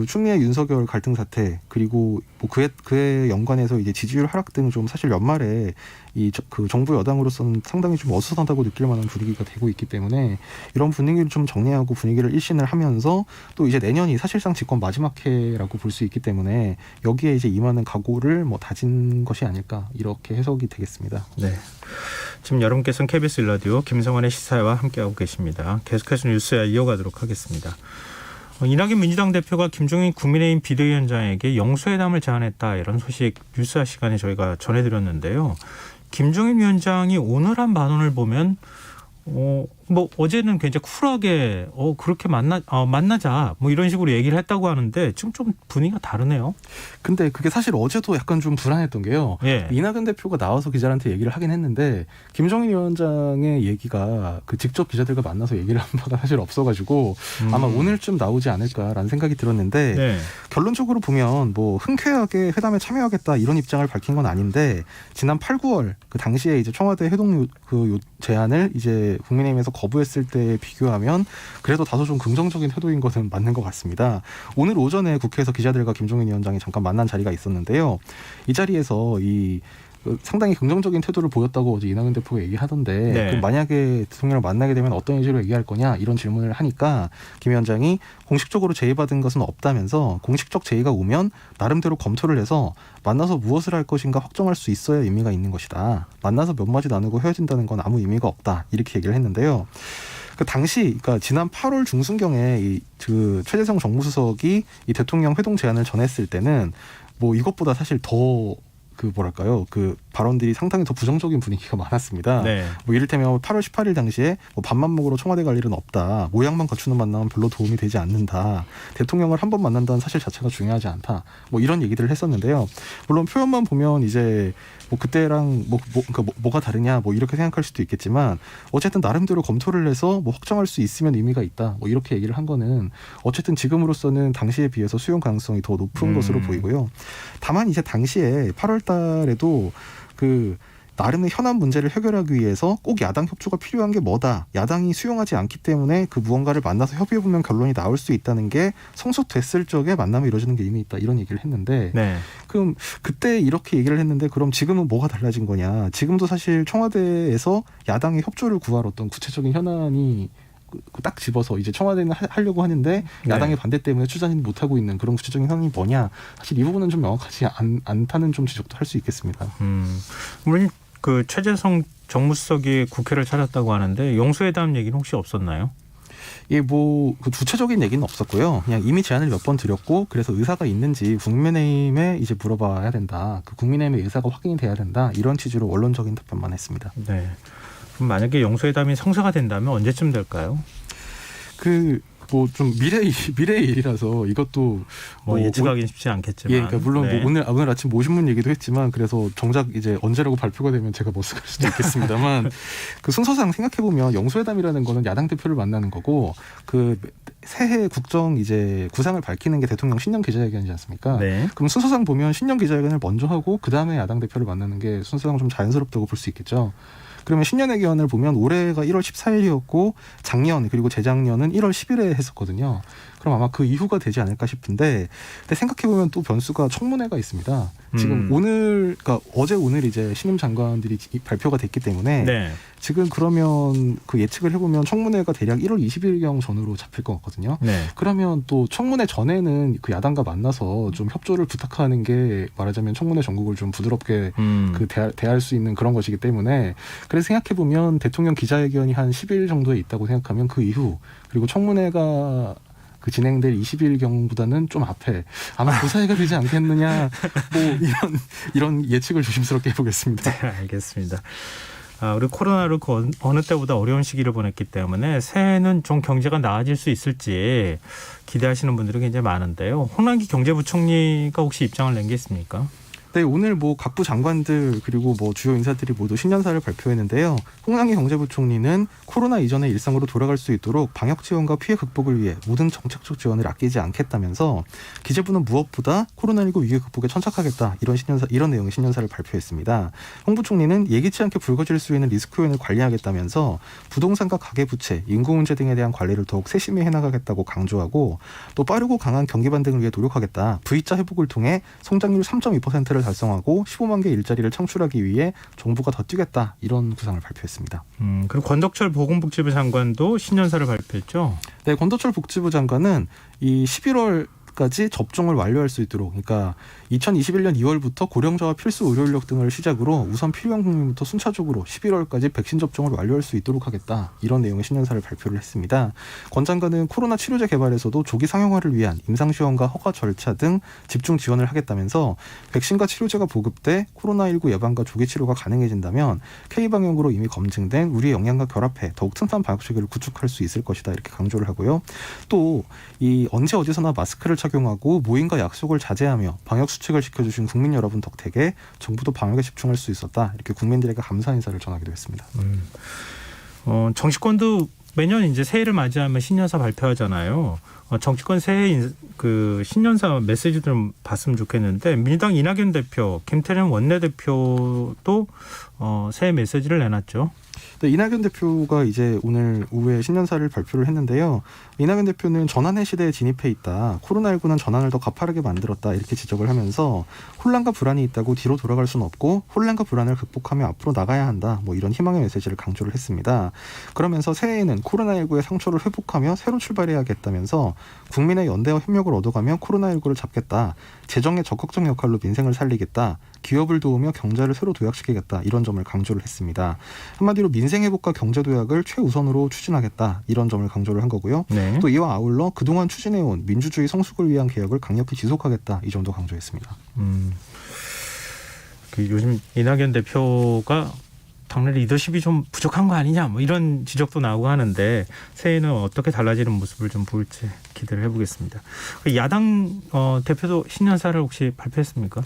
추미애 윤석열 갈등 사태 그리고 뭐 그에 연관해서 이제 지지율 하락 등 좀 사실 연말에 그 정부 여당으로서는 상당히 좀 어수선하다고 느낄 만한 분위기가 되고 있기 때문에 이런 분위기를 좀 정리하고 분위기를 일신을 하면서 또 이제 내년이 사실상 집권 마지막 해라고 볼 수 있기 때문에 여기에 이제 임하는 각오를 뭐 다진 것이 아닐까 이렇게 해석이 되겠습니다. 네. 지금 여러분께서는 KBS 일라디오 김성환의 시사와 함께하고 계십니다. 계속해서 뉴스야 이어가도록 하겠습니다. 이낙연 민주당 대표가 김종인 국민의힘 비대위원장에게 영수회담을 제안했다 이런 소식 뉴스화 시간에 저희가 전해드렸는데요. 김종인 위원장이 오늘 한 반응을 보면 뭐 어제는 굉장히 쿨하게 그렇게 만나자 뭐 이런 식으로 얘기를 했다고 하는데 지금 좀 분위기가 다르네요. 근데 그게 사실 어제도 약간 좀 불안했던 게요. 예. 이낙연 대표가 나와서 기자들한테 얘기를 하긴 했는데 김종인 위원장의 얘기가 그 직접 기자들과 만나서 얘기를 한 바가 사실 없어가지고 아마 오늘쯤 나오지 않을까라는 생각이 들었는데 네. 결론적으로 보면 뭐 흔쾌하게 회담에 참여하겠다 이런 입장을 밝힌 건 아닌데 지난 8, 9월 그 당시에 이제 청와대 회동 제안을 이제 국민의힘에서 거부했을 때 비교하면 그래도 다소 좀 긍정적인 태도인 것은 맞는 것 같습니다. 오늘 오전에 국회에서 기자들과 김종인 위원장이 잠깐 만난 자리가 있었는데요. 이 자리에서 상당히 긍정적인 태도를 보였다고 어제 이낙연 대표가 얘기하던데 네. 그럼 만약에 대통령을 만나게 되면 어떤 의지로 얘기할 거냐 이런 질문을 하니까 김 위원장이 공식적으로 제의받은 것은 없다면서 공식적 제의가 오면 나름대로 검토를 해서 만나서 무엇을 할 것인가 확정할 수 있어야 의미가 있는 것이다. 만나서 몇 마디 나누고 헤어진다는 건 아무 의미가 없다. 이렇게 얘기를 했는데요. 그 당시, 그러니까 지난 8월 중순경에 최재성 정무수석이 이 대통령 회동 제안을 전했을 때는 뭐 이것보다 사실 더 그 발언들이 상당히 더 부정적인 분위기가 많았습니다. 네. 뭐 이를테면 8월 18일 당시에 뭐 밥만 먹으러 청와대 갈 일은 없다. 모양만 갖추는 만남은 별로 도움이 되지 않는다. 대통령을 한 번 만난다는 사실 자체가 중요하지 않다. 뭐 이런 얘기들을 했었는데요. 물론 표현만 보면 이제 뭐 그때랑 그러니까 뭐가 다르냐 뭐 이렇게 생각할 수도 있겠지만 어쨌든 나름대로 검토를 해서 뭐 확정할 수 있으면 의미가 있다. 뭐 이렇게 얘기를 한 거는 어쨌든 지금으로서는 당시에 비해서 수용 가능성이 더 높은 것으로 보이고요. 다만 이제 당시에 8월 달에도 나름의 현안 문제를 해결하기 위해서 꼭 야당 협조가 필요한 게 뭐다. 야당이 수용하지 않기 때문에 그 무언가를 만나서 협의해보면 결론이 나올 수 있다는 게 성숙됐을 적에 만남이 이루어지는 게 의미 있다. 이런 얘기를 했는데 네. 그럼 그때 이렇게 얘기를 했는데 그럼 지금은 뭐가 달라진 거냐. 지금도 사실 청와대에서 야당의 협조를 구할 어떤 구체적인 현안이 딱 집어서 이제 청와대는 하려고 하는데 야당의 반대 때문에 추진이 못하고 있는 그런 구체적인 현안이 뭐냐. 사실 이 부분은 좀 명확하지 않다는 좀 지적도 할 수 있겠습니다. 물론 그 최재성 정무수석이 국회를 찾았다고 하는데 영수회담 얘기는 혹시 없었나요? 예, 뭐 그 구체적인 얘기는 없었고요. 그냥 이미 제안을 몇 번 드렸고 그래서 의사가 있는지 국민의힘에 이제 물어봐야 된다. 그 국민의힘의 의사가 확인이 돼야 된다. 이런 취지로 원론적인 답변만 했습니다. 네. 그럼 만약에 영수회담이 성사가 된다면 언제쯤 될까요? 뭐 좀 미래의 일이라서 이것도 뭐 예측하기는 쉽지 않겠지만. 예, 그러니까 물론 네. 뭐 오늘 아침 모신문 얘기도 했지만 그래서 정작 이제 언제라고 발표가 되면 제가 머쓱할 수도 있겠습니다만 그 순서상 생각해 보면 영수회담이라는 거는 야당 대표를 만나는 거고 그 새해 국정 이제 구상을 밝히는 게 대통령 신년 기자회견이지 않습니까? 네. 그럼 순서상 보면 신년 기자회견을 먼저 하고 그 다음에 야당 대표를 만나는 게 순서상 좀 자연스럽다고 볼 수 있겠죠. 그러면 신년의 기원을 보면 올해가 1월 14일이었고 작년 그리고 재작년은 1월 10일에 했었거든요. 그럼 아마 그 이후가 되지 않을까 싶은데, 근데 생각해보면 또 변수가 청문회가 있습니다. 지금 오늘, 그러니까 어제 오늘 이제 신임 장관들이 발표가 됐기 때문에 네. 지금 그러면 그 예측을 해보면 청문회가 대략 1월 20일경 전후로 잡힐 것 같거든요. 네. 그러면 또 청문회 전에는 그 야당과 만나서 좀 협조를 부탁하는 게 말하자면 청문회 전국을 좀 부드럽게 그 대할 수 있는 그런 것이기 때문에, 그래서 생각해보면 대통령 기자회견이 한 10일 정도에 있다고 생각하면 그 이후 그리고 청문회가 그 진행될 20일경보다는 좀 앞에 아마 그 사이가 되지 않겠느냐, 뭐 이런 예측을 조심스럽게 해보겠습니다. 네, 알겠습니다. 우리 코로나를 어느 때보다 어려운 시기를 보냈기 때문에 새해에는 좀 경제가 나아질 수 있을지 기대하시는 분들이 굉장히 많은데요. 홍남기 경제부총리가 혹시 입장을 낸 게 있습니까? 네, 오늘 뭐 각부 장관들 그리고 뭐 주요 인사들이 모두 신년사를 발표했는데요. 홍남기 경제부총리는 코로나 이전의 일상으로 돌아갈 수 있도록 방역 지원과 피해 극복을 위해 모든 정책적 지원을 아끼지 않겠다면서 기재부는 무엇보다 코로나19 위기 극복에 천착하겠다, 이런 내용의 신년사를 발표했습니다. 홍 부총리는 예기치 않게 불거질 수 있는 리스크 요인을 관리하겠다면서 부동산과 가계부채, 인구 문제 등에 대한 관리를 더욱 세심히 해나가겠다고 강조하고, 또 빠르고 강한 경기 반등을 위해 노력하겠다. V자 회복을 통해 성장률 3.2%를 달성하고 15만 개 일자리를 창출하기 위해 정부가 더 뛰겠다, 이런 구상을 발표했습니다. 그리고 권덕철 보건복지부 장관도 신년사를 발표했죠. 네, 권덕철 복지부 장관은 이 11월까지 접종을 완료할 수 있도록, 그러니까 2021년 2월부터 고령자와 필수 의료 인력 등을 시작으로 우선 필요한 국민부터 순차적으로 11월까지 백신 접종을 완료할 수 있도록 하겠다, 이런 내용의 신년사를 발표를 했습니다. 권 장관은 코로나 치료제 개발에서도 조기 상용화를 위한 임상시험과 허가 절차 등 집중 지원을 하겠다면서 백신과 치료제가 보급돼 코로나19 예방과 조기 치료가 가능해진다면 K방역으로 이미 검증된 우리의 역량과 결합해 더욱 튼튼한 방역 체계를 구축할 수 있을 것이다, 이렇게 강조를 하고요. 또 이 언제 어디서나 마스크를 착용하고 모임과 약속을 자제하며 방역 수칙을 지켜주신 국민 여러분 덕택에 정부도 방역에 집중할 수 있었다, 이렇게 국민들에게 감사 인사를 전하기도 했습니다. 정치권도 매년 이제 새해를 맞이하면 신년사 발표하잖아요. 정치권 새해 그 신년사 메시지 좀 봤으면 좋겠는데, 민주당 이낙연 대표, 김태년 원내대표도 새해 메시지를 내놨죠. 네, 이낙연 대표가 이제 오늘 오후에 신년사를 발표를 했는데요. 이낙연 대표는 전환의 시대에 진입해 있다, 코로나19는 전환을 더 가파르게 만들었다, 이렇게 지적을 하면서 혼란과 불안이 있다고 뒤로 돌아갈 수는 없고 혼란과 불안을 극복하며 앞으로 나가야 한다, 뭐 이런 희망의 메시지를 강조를 했습니다. 그러면서 새해에는 코로나19의 상처를 회복하며 새로 출발해야겠다면서 국민의 연대와 협력을 얻어가며 코로나19를 잡겠다, 재정의 적극적 역할로 민생을 살리겠다, 기업을 도우며 경제를 새로 도약시키겠다, 이런 점을 강조를 했습니다. 한마디로 민생 회복과 경제 도약을 최우선으로 추진하겠다, 이런 점을 강조를 한 거고요. 네. 또 이와 아울러 그동안 추진해온 민주주의 성숙을 위한 개혁을 강력히 지속하겠다, 이 점도 강조했습니다. 요즘 이낙연 대표가 당내 리더십이 좀 부족한 거 아니냐, 뭐 이런 지적도 나오고 하는데 새해는 어떻게 달라지는 모습을 좀 보일지 기대를 해보겠습니다. 야당 대표도 신년사를 혹시 발표했습니까?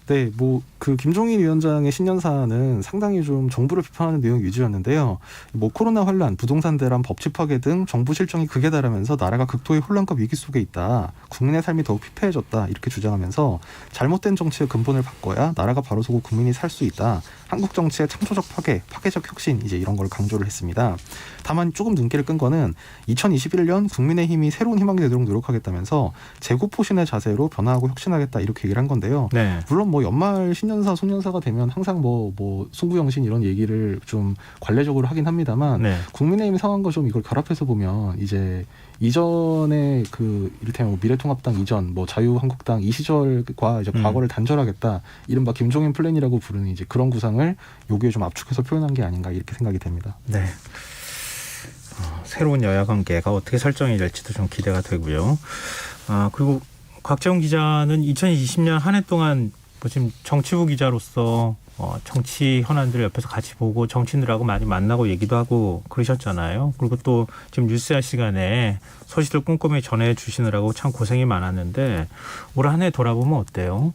네, 뭐 그 김종인 위원장의 신년사는 상당히 좀 정부를 비판하는 내용 위주였는데요. 뭐 코로나 환란, 부동산 대란, 법치 파괴 등 정부 실정이 극에 달하면서 나라가 극도의 혼란과 위기 속에 있다, 국민의 삶이 더욱 피폐해졌다, 이렇게 주장하면서 잘못된 정치의 근본을 바꿔야 나라가 바로 서고 국민이 살 수 있다, 한국 정치의 창조적 파괴, 파괴적 혁신, 이제 이런 걸 강조를 했습니다. 다만 조금 눈길을 끈 거는 2021년 국민의힘이 새로운 희망이 되도록 노력하겠다면서 재구포신의 자세로 변화하고 혁신하겠다, 이렇게 얘기를 한 건데요. 네. 물론 뭐 연말 신년사, 송년사가 되면 항상 뭐 승부영신 이런 얘기를 좀 관례적으로 하긴 합니다만, 네. 국민의힘 상황과 좀 이걸 결합해서 보면 이제 이전에 그 이를테면 뭐 미래통합당 이전, 뭐 자유한국당 이 시절과 이제 과거를 단절하겠다, 이른바 김종인 플랜이라고 부르는 이제 그런 구상을 여기에 좀 압축해서 표현한 게 아닌가, 이렇게 생각이 됩니다. 네. 새로운 여야 관계가 어떻게 설정이 될지도 좀 기대가 되고요. 그리고 곽재훈 기자는 2020년 한 해 동안 뭐 지금 정치부 기자로서 정치 현안들을 옆에서 같이 보고 정치인들하고 많이 만나고 얘기도 하고 그러셨잖아요. 그리고 또 지금 뉴스야 시간에 소식을 꼼꼼히 전해주시느라고 참 고생이 많았는데 올 한 해 돌아보면 어때요?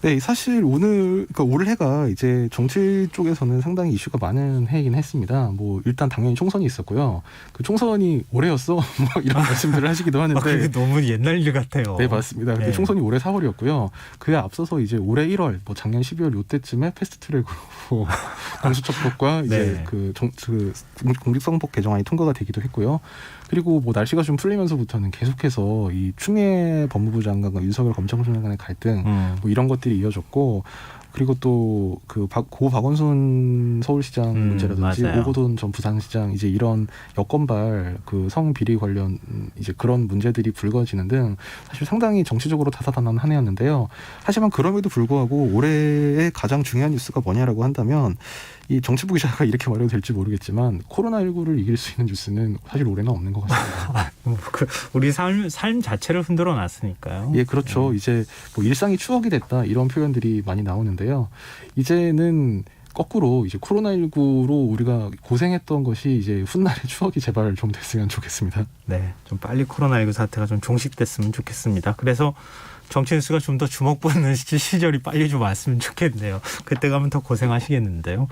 네, 사실 그러니까 올해가 이제 정치 쪽에서는 상당히 이슈가 많은 해이긴 했습니다. 뭐 일단 당연히 총선이 있었고요. 그 총선이 올해였어? 뭐 이런 말씀들을 하시기도 하는데. 그게 너무 옛날 일 같아요. 네, 맞습니다. 근데 네. 총선이 올해 4월이었고요. 그에 앞서서 이제 올해 1월, 뭐 작년 12월 요때쯤에 패스트트랙으로 공수처법과 이제 네. 공직선거법 개정안이 통과가 되기도 했고요. 그리고 뭐 날씨가 좀 풀리면서부터는 계속해서 이 추미애 법무부 장관과 윤석열 검찰총장 간의 갈등 뭐 이런 것들이 이어졌고, 그리고 또 그 고 박원순 서울시장 문제라든지 맞아요. 오거돈 전 부산시장 이제 이런 여권발 그 성비리 관련 이제 그런 문제들이 불거지는 등 사실 상당히 정치적으로 다사다난 한 해였는데요. 하지만 그럼에도 불구하고 올해의 가장 중요한 뉴스가 뭐냐라고 한다면, 이 정치부 기자가 이렇게 말해도 될지 모르겠지만 코로나19를 이길 수 있는 뉴스는 사실 올해는 없는 것 같습니다. 우리 삶 자체를 흔들어 놨으니까요. 예, 그렇죠. 이제 뭐 일상이 추억이 됐다 이런 표현들이 많이 나오는데요. 이제는 거꾸로 이제 코로나19로 우리가 고생했던 것이 이제 훗날의 추억이 제발 좀 됐으면 좋겠습니다. 네, 좀 빨리 코로나19 사태가 좀 종식됐으면 좋겠습니다. 그래서 정치 뉴스가 좀 더 주목받는 시절이 빨리 좀 왔으면 좋겠네요. 그때 가면 더 고생하시겠는데요.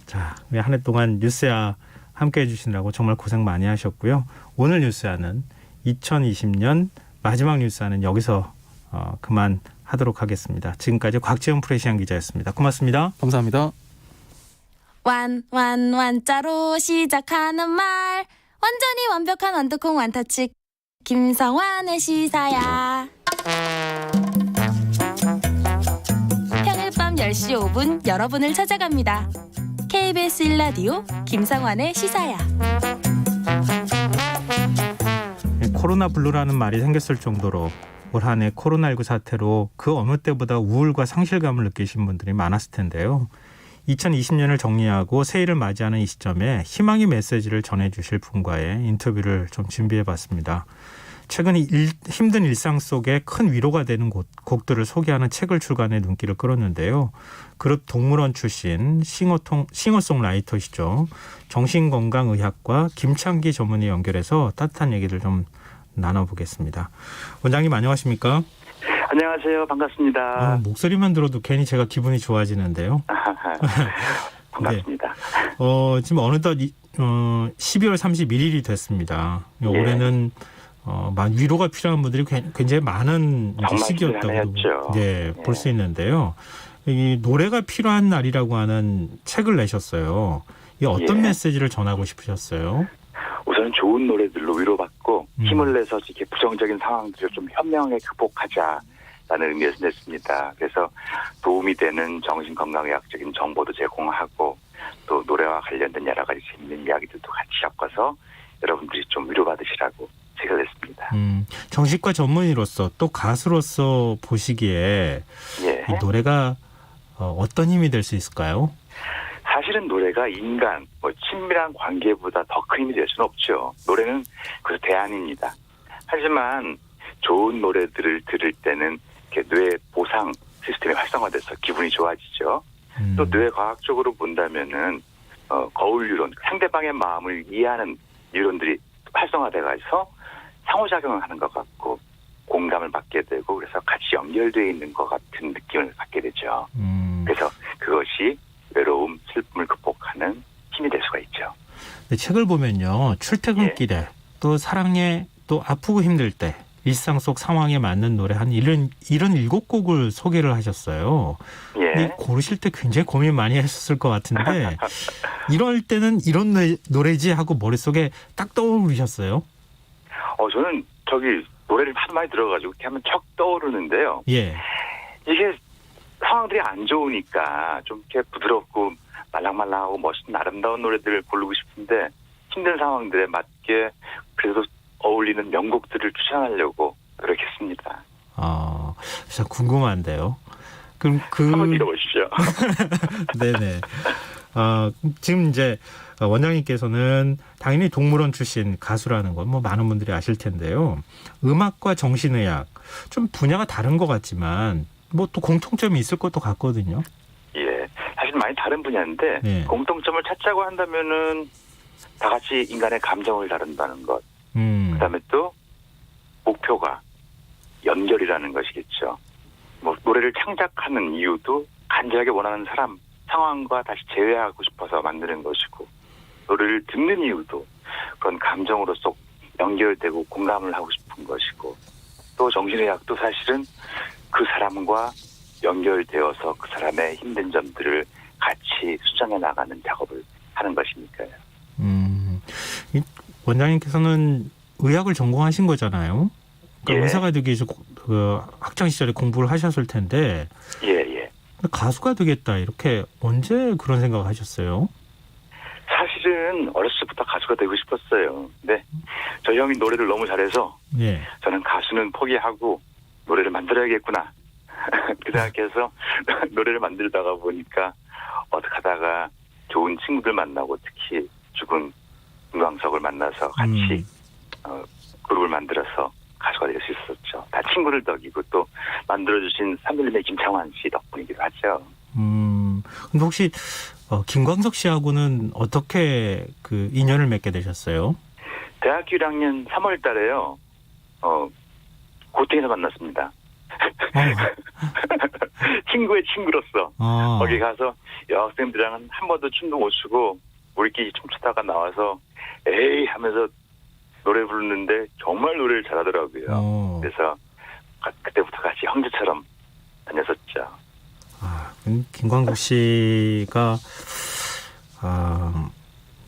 자, 한 해 동안 뉴스야 함께해 주시느라고 정말 고생 많이 하셨고요. 오늘 뉴스야는 2020년 마지막 뉴스야는 여기서 그만하도록 하겠습니다. 지금까지 곽지연 프레시안 기자였습니다. 고맙습니다. 감사합니다. 완자로 시작하는 말, 완전히 완벽한 완두콩 완터치 김성환의 시사야. 평일 밤 10시 5분 여러분을 찾아갑니다. KBS 1라디오 김성환의 시사야. 코로나 블루라는 말이 생겼을 정도로 올 한 해 코로나19 사태로 그 어느 때보다 우울과 상실감을 느끼신 분들이 많았을 텐데요. 2020년을 정리하고 새해를 맞이하는 이 시점에 희망의 메시지를 전해주실 분과의 인터뷰를 좀 준비해봤습니다. 최근 힘든 일상 속에 큰 위로가 되는 곡들을 소개하는 책을 출간해 눈길을 끌었는데요. 그룹 동물원 출신 싱어송라이터시죠. 정신건강의학과 김창기 전문의 연결해서 따뜻한 얘기를 좀 나눠보겠습니다. 원장님 안녕하십니까? 안녕하세요. 반갑습니다. 목소리만 들어도 괜히 제가 기분이 좋아지는데요. 반갑습니다. 네. 지금 어느덧 12월 31일이 됐습니다. 예. 올해는 위로가 필요한 분들이 굉장히 많은 시기였다고 볼 수 있는데요. 이 노래가 필요한 날이라고 하는 책을 내셨어요. 이 어떤 메시지를 전하고 싶으셨어요? 우선 좋은 노래들로 위로받고 힘을 내서 이렇게 부정적인 상황들을 좀 현명하게 극복하자라는 의미에서 냈습니다. 그래서 도움이 되는 정신건강의학적인 정보도 제공하고 또 노래와 관련된 여러 가지 재미있는 이야기들도 같이 엮어서 여러분들이 좀 위로받으시라고 책을 냈습니다. 정신과 전문의로서 또 가수로서 보시기에 이 노래가 어떤 힘이 될 수 있을까요? 사실은 노래가 인간, 친밀한 관계보다 더 큰 힘이 될 수는 없죠. 노래는 그래서 대안입니다. 하지만 좋은 노래들을 들을 때는 이렇게 뇌 보상 시스템이 활성화돼서 기분이 좋아지죠. 또 뇌 과학적으로 본다면은 거울 뉴런, 상대방의 마음을 이해하는 뉴런들이 활성화돼가지고 상호작용을 하는 것 같고 공감을 받게 되고 그래서 같이 연결되어 있는 것 같은 느낌을 받게 되죠. 그래서 그것이 외로움, 슬픔을 극복하는 힘이 될 수가 있죠. 네, 책을 보면요. 출퇴근길에 또 사랑에 또 아프고 힘들 때 일상 속 상황에 맞는 노래 한 77곡을 소개를 하셨어요. 고르실 때 굉장히 고민 많이 하셨을 것 같은데 이럴 때는 이런 노래지 하고 머릿속에 딱 떠오르셨어요? 저는 노래를 하도 많이 들어가지고 이렇게 하면 척 떠오르는데요. 이게 상황들이 안 좋으니까 좀 이렇게 부드럽고 말랑말랑하고 멋있는 아름다운 노래들을 고르고 싶은데 힘든 상황들에 맞게 그래도 어울리는 명곡들을 추천하려고 노력했습니다. 진짜 궁금한데요. 그럼 한번 들어보시죠. 네네. 지금 이제 원장님께서는 당연히 동물원 출신 가수라는 건 많은 분들이 아실 텐데요. 음악과 정신의학 좀 분야가 다른 것 같지만 또 공통점이 있을 것도 같거든요. 사실 많이 다른 분야인데 공통점을 찾자고 한다면은 다 같이 인간의 감정을 다룬다는 것. 그다음에 또 목표가 연결이라는 것이겠죠. 뭐 노래를 창작하는 이유도 간절하게 원하는 사람 상황과 다시 재회하고 싶어서 만드는 것이고, 노래를 듣는 이유도 그런 감정으로 쏙 연결되고 공감을 하고 싶은 것이고, 또 정신의학도 사실은 그 사람과 연결되어서 그 사람의 힘든 점들을 같이 수정해 나가는 작업을 하는 것이니까요. 이 원장님께서는 의학을 전공하신 거잖아요. 그러니까 예. 의사가 되기 위해서 그 학창 시절에 공부를 하셨을 텐데 예. 가수가 되겠다 이렇게 언제 그런 생각을 하셨어요? 사실은 어렸을 때부터 가수가 되고 싶었어요. 근데 저희 형이 노래를 너무 잘해서 예. 저는 가수는 포기하고 노래를 만들어야겠구나 그 생각해서 노래를 만들다가 보니까 어떻게 하다가 좋은 친구들 만나고 특히 죽은 김광석을 만나서 같이 그룹을 만들어서 가수가 될 수 있었죠. 다 친구들 덕이고 또 만들어주신 삼일림의 김창완 씨 덕분이기도 하죠. 근데 혹시 김광석 씨하고는 어떻게 그 인연을 맺게 되셨어요? 대학교 1학년 3월 달에요. 고탱에서 만났습니다. 친구의 친구로서 거기 가서 여학생들이랑은 한 번도 춤도 못 추고 우리끼리 춤추다가 나와서 에이 하면서 노래 부르는데 정말 노래를 잘하더라고요. 그래서 그때부터 같이 형제처럼 다녔었죠. 김광석 씨가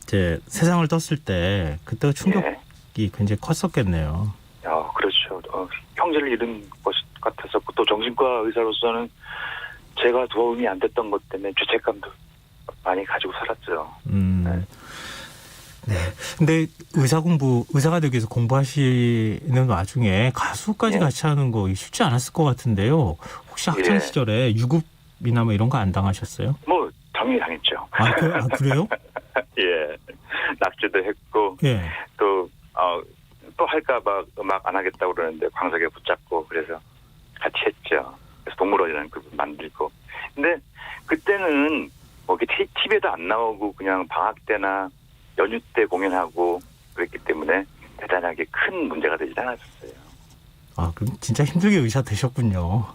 이제 세상을 떴을 때 그때 충격이 굉장히 컸었겠네요. 그렇죠. 형제를 잃은 것 같아서 또 정신과 의사로서는 제가 도움이 안 됐던 것 때문에 죄책감도 많이 가지고 살았죠. 네. 근데 의사가 되기 위해서 공부하시는 와중에 가수까지 같이 하는 거 쉽지 않았을 것 같은데요. 혹시 학창 시절에 유급이나 뭐 이런 거 안 당하셨어요? 뭐 당연히 당했죠. 그래요? 예. 낙제도 했고 또 할까봐 음악 안 하겠다고 그러는데 광석에 붙잡고 그래서 같이 했죠. 그래서 동물원이라는 그룹을 만들고. 근데 그때는 뭐 이렇게 TV에도 안 나오고 그냥 방학 때나 연휴 때 공연하고 그랬기 때문에 대단하게 큰 문제가 되지 않았어요. 그럼 진짜 힘들게 의사 되셨군요.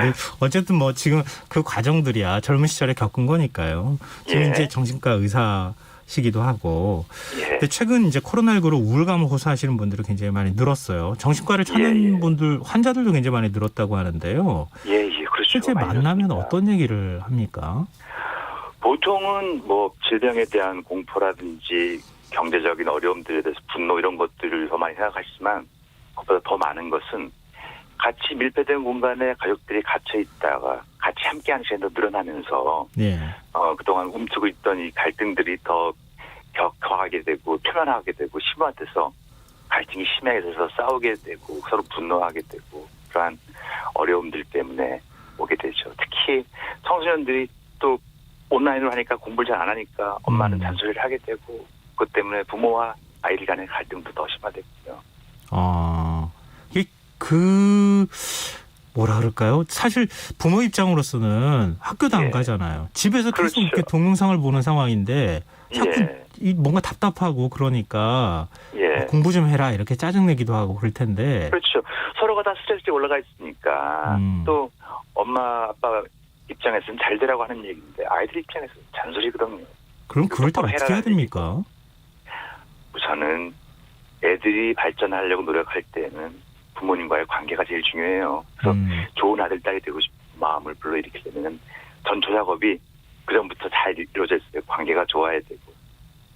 네, 어쨌든 뭐 지금 그 과정들이야 젊은 시절에 겪은 거니까요. 지금 이제 정신과 의사시기도 하고. 근데 최근 이제 코로나19로 우울감을 호소하시는 분들이 굉장히 많이 늘었어요. 정신과를 찾는 분들, 환자들도 굉장히 많이 늘었다고 하는데요. 그렇죠. 실제 만나면 어떤 얘기를 합니까? 보통은 뭐 질병에 대한 공포라든지 경제적인 어려움들에 대해서 분노 이런 것들을 더 많이 생각하시지만 그것보다 더 많은 것은 같이 밀폐된 공간에 가족들이 갇혀 있다가 같이 함께하는 시간이 더 늘어나면서 그동안 움츠고 있던 이 갈등들이 더 격화하게 되고 표면하게 되고 심화돼서 갈등이 심해져서 싸우게 되고 서로 분노하게 되고 그러한 어려움들 때문에 오게 되죠. 특히 청소년들이 또 온라인으로 하니까 공부를 잘 안 하니까 엄마는 잔소리를 하게 되고 그것 때문에 부모와 아이들 간의 갈등도 더 심화됐고요. 뭐라 그럴까요? 사실 부모 입장으로서는 학교도 안 가잖아요. 집에서 계속 이렇게 동영상을 보는 상황인데 자꾸 뭔가 답답하고 그러니까 공부 좀 해라 이렇게 짜증내기도 하고 그럴 텐데. 그렇죠. 서로가 다 스트레스에 올라가 있으니까 또 엄마 아빠 입장에서는 잘 되라고 하는 얘기인데 아이들 입장에서는 잔소리거든요. 그럼 그럴 때 어떻게 해야 됩니까? 우선은 애들이 발전하려고 노력할 때는 부모님과의 관계가 제일 중요해요. 그래서 좋은 아들, 딸이 되고 싶은 마음을 불러일으키려면 전초 작업이 그전부터 잘 이루어져 있을 때 관계가 좋아야 되고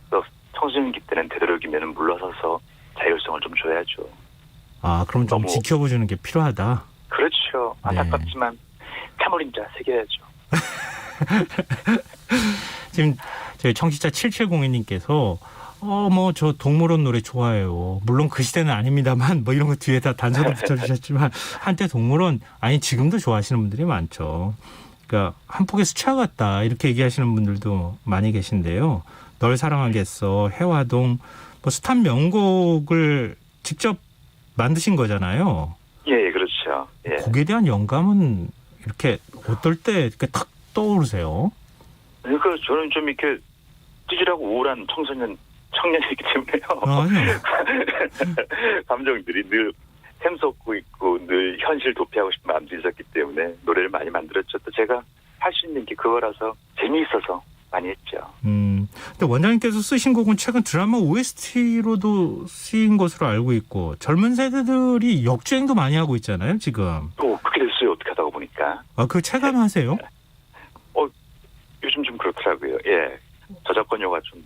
또 청소년기 때는 되도록이면 물러서서 자율성을 좀 줘야죠. 그럼 좀 지켜보주는 게 필요하다. 그렇죠. 안타깝지만 참을인자 새겨야죠. 지금 저희 청취자 7702님께서 저 동물원 노래 좋아해요. 물론 그 시대는 아닙니다만 뭐 이런 거 뒤에다 단서도 붙여주셨지만 한때 동물원 지금도 좋아하시는 분들이 많죠. 그러니까 한 폭의 수채화 같다 이렇게 얘기하시는 분들도 많이 계신데요. 널 사랑하겠어, 해화동 뭐 숱한 명곡을 직접 만드신 거잖아요. 그렇죠. 곡에 대한 영감은 이렇게 어떨 때 이렇게 탁 떠오르세요? 그러니까 저는 좀 이렇게 찌질하고 우울한 청년이기 때문에요. 감정들이 늘 샘솟고 있고 늘 현실 도피하고 싶은 마음도 있었기 때문에 노래를 많이 만들었죠. 또 제가 할 수 있는 게 그거라서 재미있어서 많이 했죠. 근데 원장님께서 쓰신 곡은 최근 드라마 OST로도 쓰인 것으로 알고 있고 젊은 세대들이 역주행도 많이 하고 있잖아요, 지금. 또 그렇게 됐어요. 어떻게 하다가 보니까. 아, 그 체감하세요? 요즘 좀 그렇더라고요. 예. 저작권료가 좀.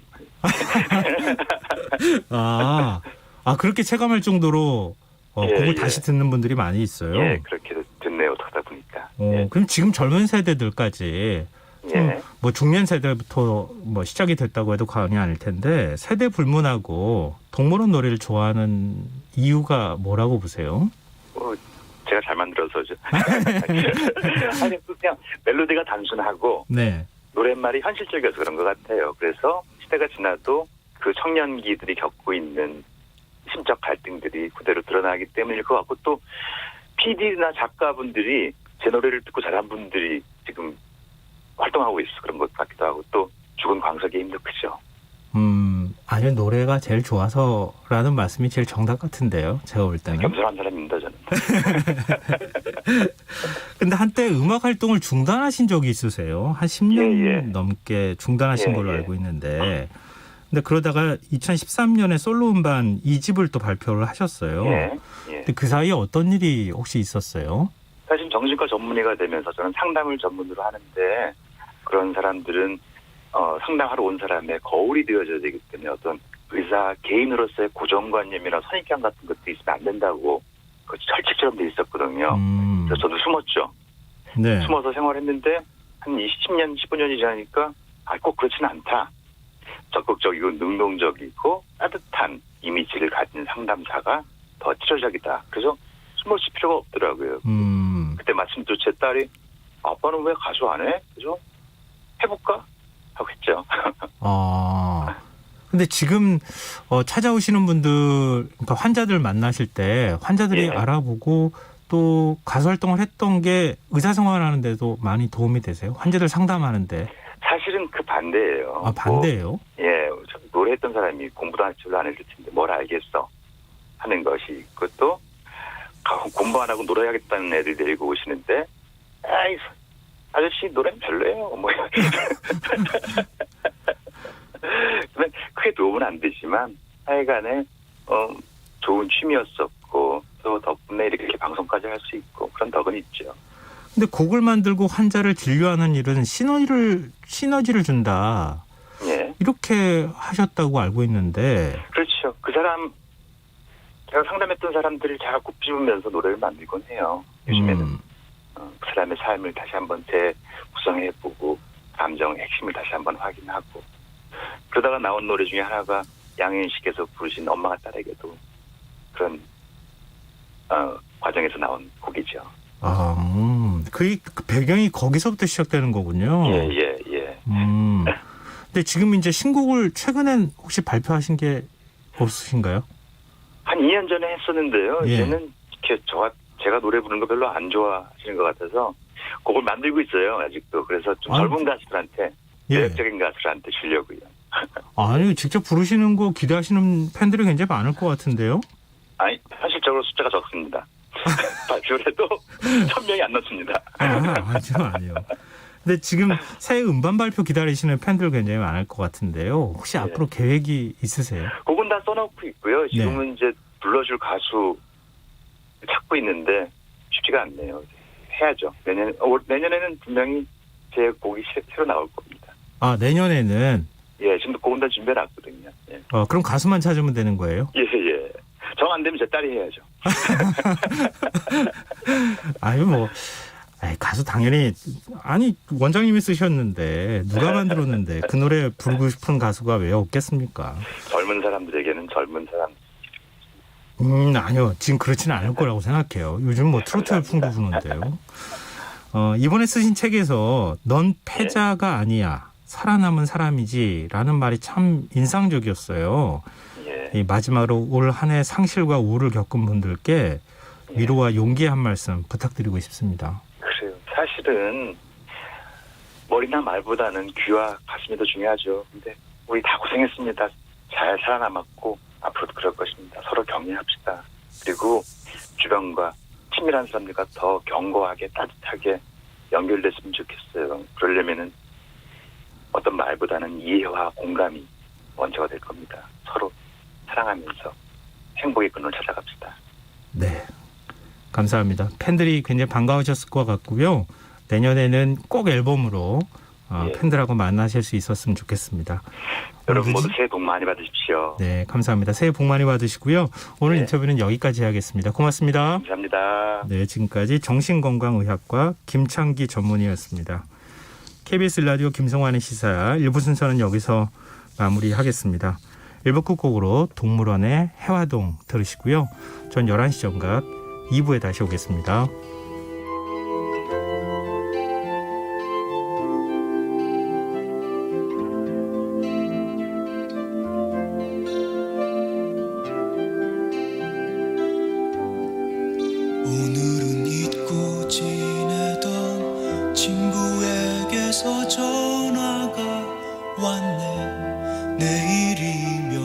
그렇게 체감할 정도로 곡을 다시 듣는 분들이 많이 있어요. 예, 그렇게 됐네요. 어떻게 하다 보니까. 그럼 지금 젊은 세대들까지 예. 뭐 중년 세대부터 뭐 시작이 됐다고 해도 과언이 아닐 텐데 세대 불문하고 동물원 노래를 좋아하는 이유가 뭐라고 보세요? 제가 잘 만들어서죠. 아니 그냥 멜로디가 단순하고 네. 노랫말이 현실적이어서 그런 것 같아요. 그래서 시대가 지나도 그 청년기들이 겪고 있는 심적 갈등들이 그대로 드러나기 때문일 것 같고 또 PD나 작가분들이 제 노래를 듣고 잘한 분들이 지금 활동하고 있어 그런 것 같기도 하고 또 죽은 광석의 힘도 크죠. 아니 노래가 제일 좋아서라는 말씀이 제일 정답 같은데요. 제가 볼 때는. 겸손한 사람입니다 저는. 근데 한때 음악 활동을 중단하신 적이 있으세요. 한 10년 넘게 중단하신 걸로 알고 있는데 근데 그러다가 2013년에 솔로 음반 2집을 또 발표를 하셨어요. 근데 그 사이에 어떤 일이 혹시 있었어요? 사실 정신과 전문의가 되면서 저는 상담을 전문으로 하는데 그런 사람들은 상담하러 온 사람의 거울이 되어줘야 되기 때문에 어떤 의사 개인으로서의 고정관념이나 선입견 같은 것도 있으면 안 된다고 그 철칙처럼 돼 있었거든요. 그래서 저도 숨었죠. 네. 숨어서 생활했는데 한 20년, 15년이 지나니까 꼭 그렇지는 않다. 적극적이고 능동적이고 따뜻한 이미지를 가진 상담사가 더 치료적이다. 그래서 숨을 쉴 필요가 없더라고요. 그때 마침 또 제 딸이 아빠는 왜 가수 안 해? 그래서 해볼까? 하고 했죠. 근데 지금 찾아오시는 분들, 그러니까 환자들 만나실 때 환자들이 알아보고 또 가수 활동을 했던 게 의사생활하는 데도 많이 도움이 되세요? 환자들 상담하는데. 사실은 그 반대예요. 반대예요? 노래했던 사람이 공부도 별로 안 했을 텐데 뭘 알겠어 하는 것이 있고 또 공부 안 하고 노래하겠다는 애들 데리고 오시는데 아이 아저씨 노래는 별로예요. 뭐 그러면 크게 도움은 안 되지만 하여간에 좋은 취미였었고 또 덕분에 이렇게 방송까지 할 수 있고 그런 덕은 있죠. 근데 곡을 만들고 환자를 진료하는 일은 시너지를 준다. 이렇게 하셨다고 알고 있는데. 그렇죠. 그 사람 제가 상담했던 사람들을 잘 곱씹으면서 노래를 만들곤 해요. 요즘에는 그 사람의 삶을 다시 한번 재구성해보고 감정의 핵심을 다시 한번 확인하고 그러다가 나온 노래 중에 하나가 양현식에서 부르신 엄마가 딸에게도 그런 과정에서 나온 곡이죠. 그 배경이 거기서부터 시작되는 거군요. 예. 근데 지금 이제 신곡을 최근엔 혹시 발표하신 게 없으신가요? 한 2년 전에 했었는데요. 이제는 이렇게 제가 노래 부르는 거 별로 안 좋아하시는 것 같아서 곡을 만들고 있어요. 아직도. 그래서 좀 젊은 가수들한테 매력적인 가수들한테 주려고요. 아니 직접 부르시는 거 기대하시는 팬들이 굉장히 많을 것 같은데요? 아니 현실적으로 숫자가 적습니다. 발표를 해도 1000명이 안 넘습니다. 아니요. 근데 지금 새 음반 발표 기다리시는 팬들 굉장히 많을 것 같은데요. 혹시 앞으로 계획이 있으세요? 곡은 다 써놓고 있고요. 지금은 이제 불러줄 가수 찾고 있는데 쉽지가 않네요. 해야죠. 내년에는 분명히 제 곡이 새로 나올 겁니다. 내년에는? 지금도 곡은 다 준비해놨거든요. 그럼 가수만 찾으면 되는 거예요? 정 안 되면 제 딸이 해야죠. 가수 당연히 원장님이 쓰셨는데 누가 만들었는데 그 노래 부르고 싶은 가수가 왜 없겠습니까? 젊은 사람들에게는 젊은 사람. 아니요. 지금 그렇지는 않을 거라고 생각해요. 요즘 트로트 열풍도 부는데요. 이번에 쓰신 책에서 넌 패자가 아니야. 살아남은 사람이지라는 말이 참 인상적이었어요. 이 마지막으로 올 한 해 상실과 우울을 겪은 분들께 위로와 용기의 한 말씀 부탁드리고 싶습니다. 그래요. 사실은 머리나 말보다는 귀와 가슴이 더 중요하죠. 근데 우리 다 고생했습니다. 잘 살아남았고 앞으로도 그럴 것입니다. 서로 격려합시다. 그리고 주변과 친밀한 사람들과 더 견고하게 따뜻하게 연결됐으면 좋겠어요. 그러려면은 어떤 말보다는 이해와 공감이 먼저가 될 겁니다. 서로 사랑하면서 행복의 끈을 찾아갑시다. 네, 감사합니다. 팬들이 굉장히 반가우셨을 것 같고요. 내년에는 꼭 앨범으로 예. 팬들하고 만나실 수 있었으면 좋겠습니다. 여러분 오늘 모두 새해 복 많이 받으십시오. 네, 감사합니다. 새해 복 많이 받으시고요. 오늘 네. 인터뷰는 여기까지 하겠습니다. 고맙습니다. 감사합니다. 네, 지금까지 정신건강의학과 김창기 전문의였습니다. KBS 라디오 김성환의 시사 1부 순서는 여기서 마무리하겠습니다. 1부 끝곡으로 동물원의 해화동 들으시고요. 전 11시 정각 2부에 다시 오겠습니다.